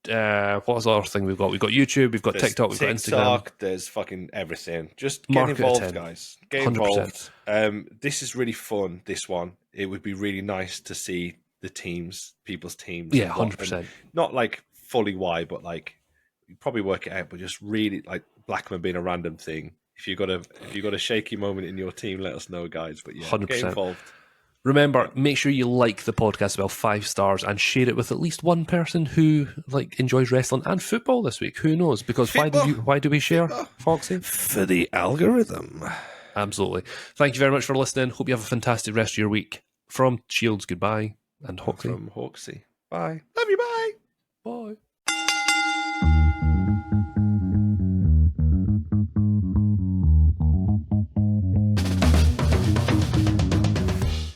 What was the other thing we've got? We've got YouTube, we've got TikTok, we've got Instagram. There's fucking everything. Just get involved, guys. Get 100%. Involved. This is really fun, this one. It would be really nice to see the teams, people's teams. Yeah, 100%. Not like fully why, but like you probably work it out, but just really like Blackman being a random thing. If you got a shaky moment in your team, let us know, guys. But yeah, 100%. Get involved. Remember, make sure you like the podcast about 5 stars and share it with at least one person who enjoys wrestling and football this week. Who knows? Because why do we share, Foxy? For the algorithm. Absolutely. Thank you very much for listening. Hope you have a fantastic rest of your week. From Shields, goodbye. And Hoxie. From Hoxie. Bye. Love you, bye. Bye.